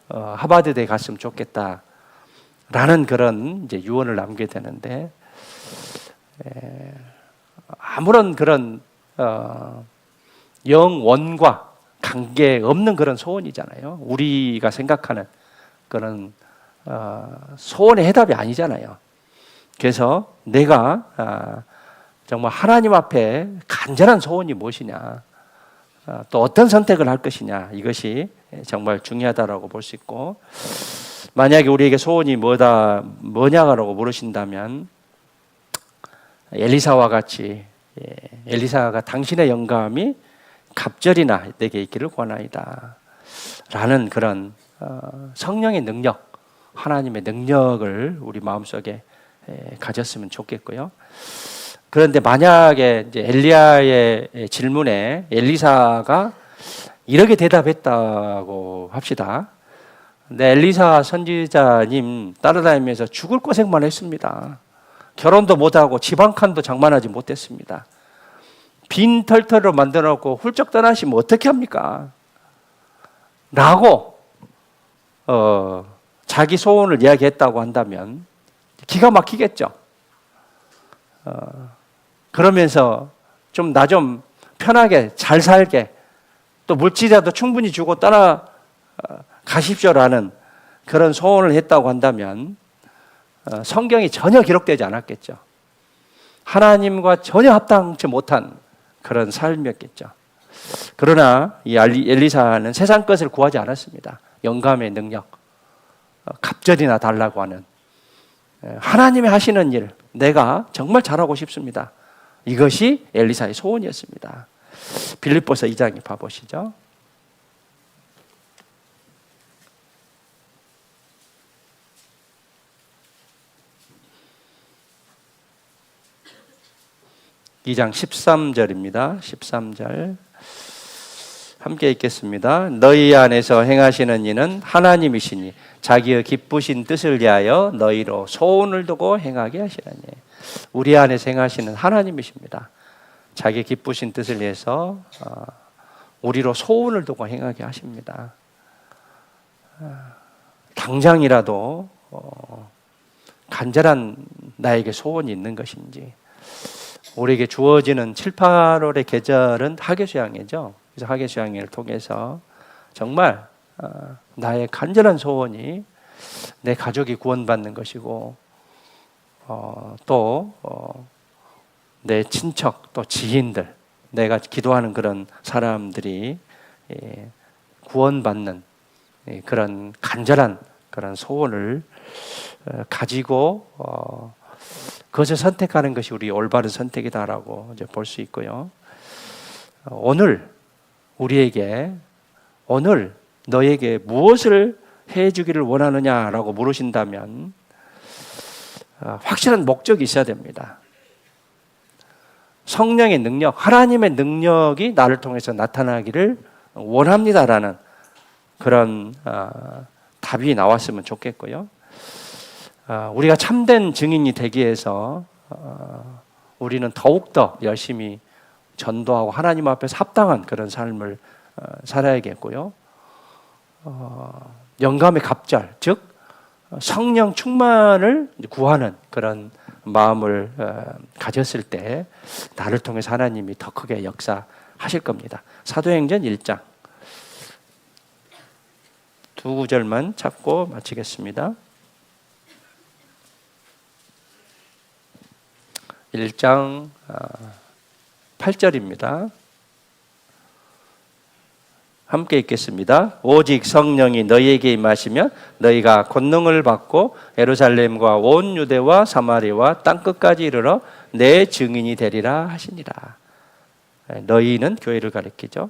하버드 대에 갔으면 좋겠다. 라는 그런 이제 유언을 남게 되는데, 아무런 그런 영원과 관계 없는 그런 소원이잖아요. 우리가 생각하는 그런 소원의 해답이 아니잖아요. 그래서 내가 정말 하나님 앞에 간절한 소원이 무엇이냐, 또 어떤 선택을 할 것이냐, 이것이 정말 중요하다라고 볼 수 있고, 만약에 우리에게 소원이 뭐냐라고 물으신다면, 엘리사와 같이 엘리사가 당신의 영감이 갑절이나 내게 있기를 권하이다 라는 그런 성령의 능력, 하나님의 능력을 우리 마음속에 가졌으면 좋겠고요. 그런데 만약에 이제 엘리야의 질문에 엘리사가 이렇게 대답했다고 합시다. 근데 엘리사 선지자님 따라다니면서 죽을 고생만 했습니다. 결혼도 못하고 집 한 칸도 장만하지 못했습니다. 빈 털털로 만들어놓고 훌쩍 떠나시면 어떻게 합니까? 라고 자기 소원을 이야기했다고 한다면 기가 막히겠죠. 그러면서 좀 나 좀 편하게 잘 살게, 또 물질이라도 충분히 주고 떠나 가십시오라는 그런 소원을 했다고 한다면 성경이 전혀 기록되지 않았겠죠. 하나님과 전혀 합당치 못한 그런 삶이었겠죠. 그러나 이 엘리사는 세상 것을 구하지 않았습니다. 영감의 능력, 갑절이나 달라고 하는, 하나님이 하시는 일 내가 정말 잘하고 싶습니다. 이것이 엘리사의 소원이었습니다. 빌립보서 2장에 봐보시죠. 이 장 13절입니다. 13절 함께 읽겠습니다. 너희 안에서 행하시는 이는 하나님이시니 자기의 기쁘신 뜻을 위하여 너희로 소원을 두고 행하게 하시나니. 우리 안에서 행하시는 하나님이십니다. 자기 기쁘신 뜻을 위해서 우리로 소원을 두고 행하게 하십니다. 당장이라도 간절한 나에게 소원이 있는 것인지. 우리에게 주어지는 7, 8월의 계절은 하계수양회죠. 그래서 하계수양회를 통해서 정말 나의 간절한 소원이 내 가족이 구원받는 것이고, 또 내 친척, 또 지인들, 내가 기도하는 그런 사람들이 구원받는 그런 간절한 그런 소원을 가지고 그것을 선택하는 것이 우리 올바른 선택이다라고 이제 볼 수 있고요. 오늘 우리에게, 오늘 너에게 무엇을 해주기를 원하느냐라고 물으신다면 확실한 목적이 있어야 됩니다. 성령의 능력, 하나님의 능력이 나를 통해서 나타나기를 원합니다라는 그런 답이 나왔으면 좋겠고요. 우리가 참된 증인이 되기 위해서 우리는 더욱더 열심히 전도하고 하나님 앞에서 합당한 그런 삶을 살아야겠고요. 영감의 갑절, 즉 성령 충만을 구하는 그런 마음을 가졌을 때 나를 통해서 하나님이 더 크게 역사하실 겁니다. 사도행전 1장 두 구절만 찾고 마치겠습니다. 1장 8절입니다. 함께 읽겠습니다. 오직 성령이 너희에게 임하시면 너희가 권능을 받고 예루살렘과 온 유대와 사마리아와 땅끝까지 이르러 내 증인이 되리라 하시니라. 너희는 교회를 가리키죠.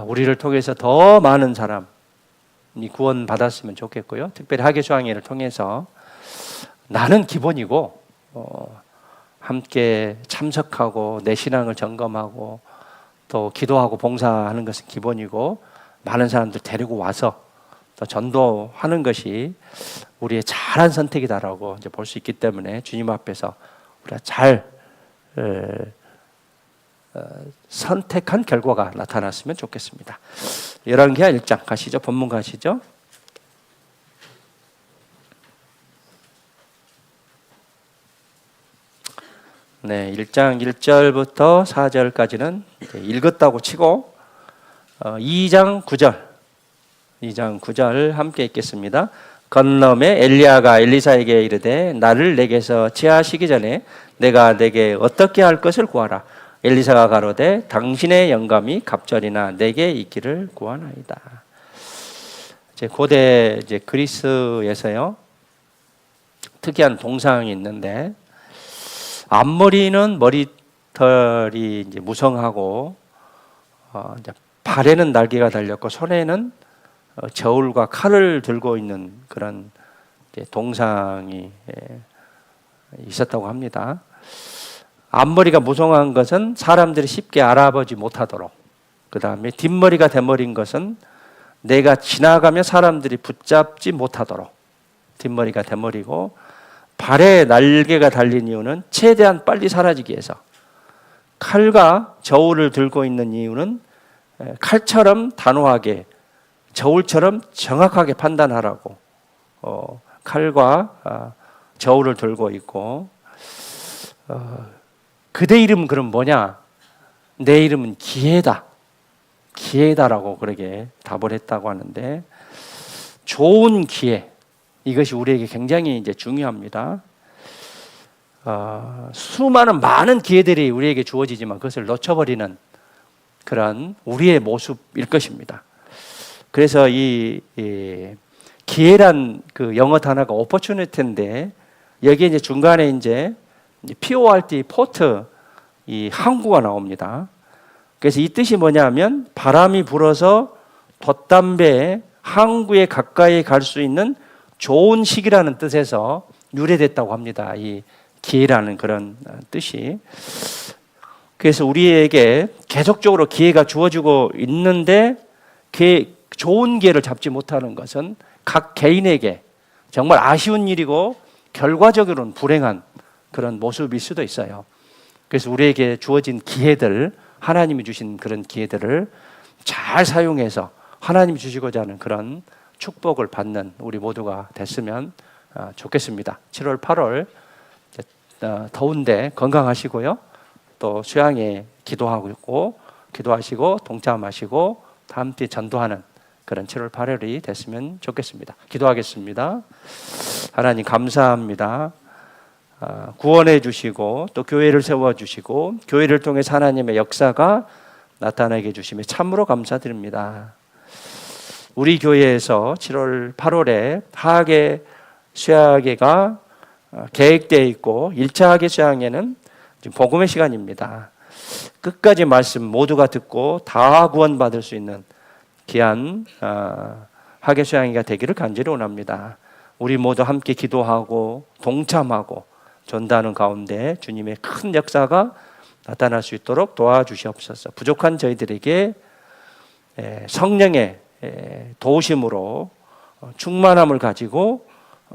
우리를 통해서 더 많은 사람이 구원 받았으면 좋겠고요. 특별히 하계수학회를 통해서 나는 기본이고 함께 참석하고 내 신앙을 점검하고 또 기도하고 봉사하는 것은 기본이고 많은 사람들 데리고 와서 또 전도하는 것이 우리의 잘한 선택이다라고 이제 볼 수 있기 때문에 주님 앞에서 우리가 잘 선택한 결과가 나타났으면 좋겠습니다. 열왕기하 1장 가시죠. 본문 가시죠. 네, 1장 1절부터 4절까지는 읽었다고 치고 2장 9절 함께 읽겠습니다. 건너매 엘리야가 엘리사에게 이르되 나를 내게서 취하시기 전에 내가 내게 어떻게 할 것을 구하라. 엘리사가 가로되 당신의 영감이 갑절이나 내게 있기를 구하나이다. 고대 그리스에서요 특이한 동상이 있는데 앞머리는 머리털이 이제 무성하고 이제 발에는 날개가 달렸고 손에는 저울과 칼을 들고 있는 그런 동상이 있었다고 합니다. 앞머리가 무성한 것은 사람들이 쉽게 알아보지 못하도록, 그 다음에 뒷머리가 대머리인 것은 내가 지나가면 사람들이 붙잡지 못하도록 뒷머리가 대머리고, 발에 날개가 달린 이유는 최대한 빨리 사라지기 위해서, 칼과 저울을 들고 있는 이유는 칼처럼 단호하게 저울처럼 정확하게 판단하라고 칼과 저울을 들고 있고, 그대 이름은 그럼 뭐냐? 내 이름은 기회다. 기회다라고 그렇게 답을 했다고 하는데, 좋은 기회, 이것이 우리에게 굉장히 이제 중요합니다. 수많은 많은 기회들이 우리에게 주어지지만 그것을 놓쳐버리는 그런 우리의 모습일 것입니다. 그래서 이 기회란 그 영어 단어가 opportunity인데, 여기에 이제 중간에 이제 PORT, 포트, 이 항구가 나옵니다. 그래서 이 뜻이 뭐냐면 바람이 불어서 돛담배에 항구에 가까이 갈 수 있는 좋은 시기라는 뜻에서 유래됐다고 합니다. 이 기회라는 그런 뜻이. 그래서 우리에게 계속적으로 기회가 주어지고 있는데 좋은 기회를 잡지 못하는 것은 각 개인에게 정말 아쉬운 일이고 결과적으로는 불행한 그런 모습일 수도 있어요. 그래서 우리에게 주어진 기회들, 하나님이 주신 그런 기회들을 잘 사용해서 하나님이 주시고자 하는 그런 축복을 받는 우리 모두가 됐으면 좋겠습니다. 7월, 8월 더운데 건강하시고요. 또 수양에 기도하시고 동참하시고 다 함께 전도하는 그런 7월, 8월이 됐으면 좋겠습니다. 기도하겠습니다. 하나님 감사합니다. 구원해 주시고 또 교회를 세워주시고 교회를 통해서 하나님의 역사가 나타나게 해주시며 참으로 감사드립니다. 우리 교회에서 7월, 8월에 하계 수양회가 계획되어 있고 1차 하계 수양회는 지금 복음의 시간입니다. 끝까지 말씀 모두가 듣고 다 구원받을 수 있는 귀한 하계 수양회가 되기를 간절히 원합니다. 우리 모두 함께 기도하고 동참하고 전도하는 가운데 주님의 큰 역사가 나타날 수 있도록 도와주시옵소서. 부족한 저희들에게 성령의 도우심으로 충만함을 가지고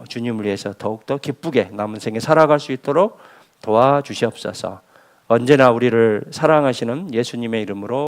주님을 위해서 더욱더 기쁘게 남은 생에 살아갈 수 있도록 도와주시옵소서. 언제나 우리를 사랑하시는 예수님의 이름으로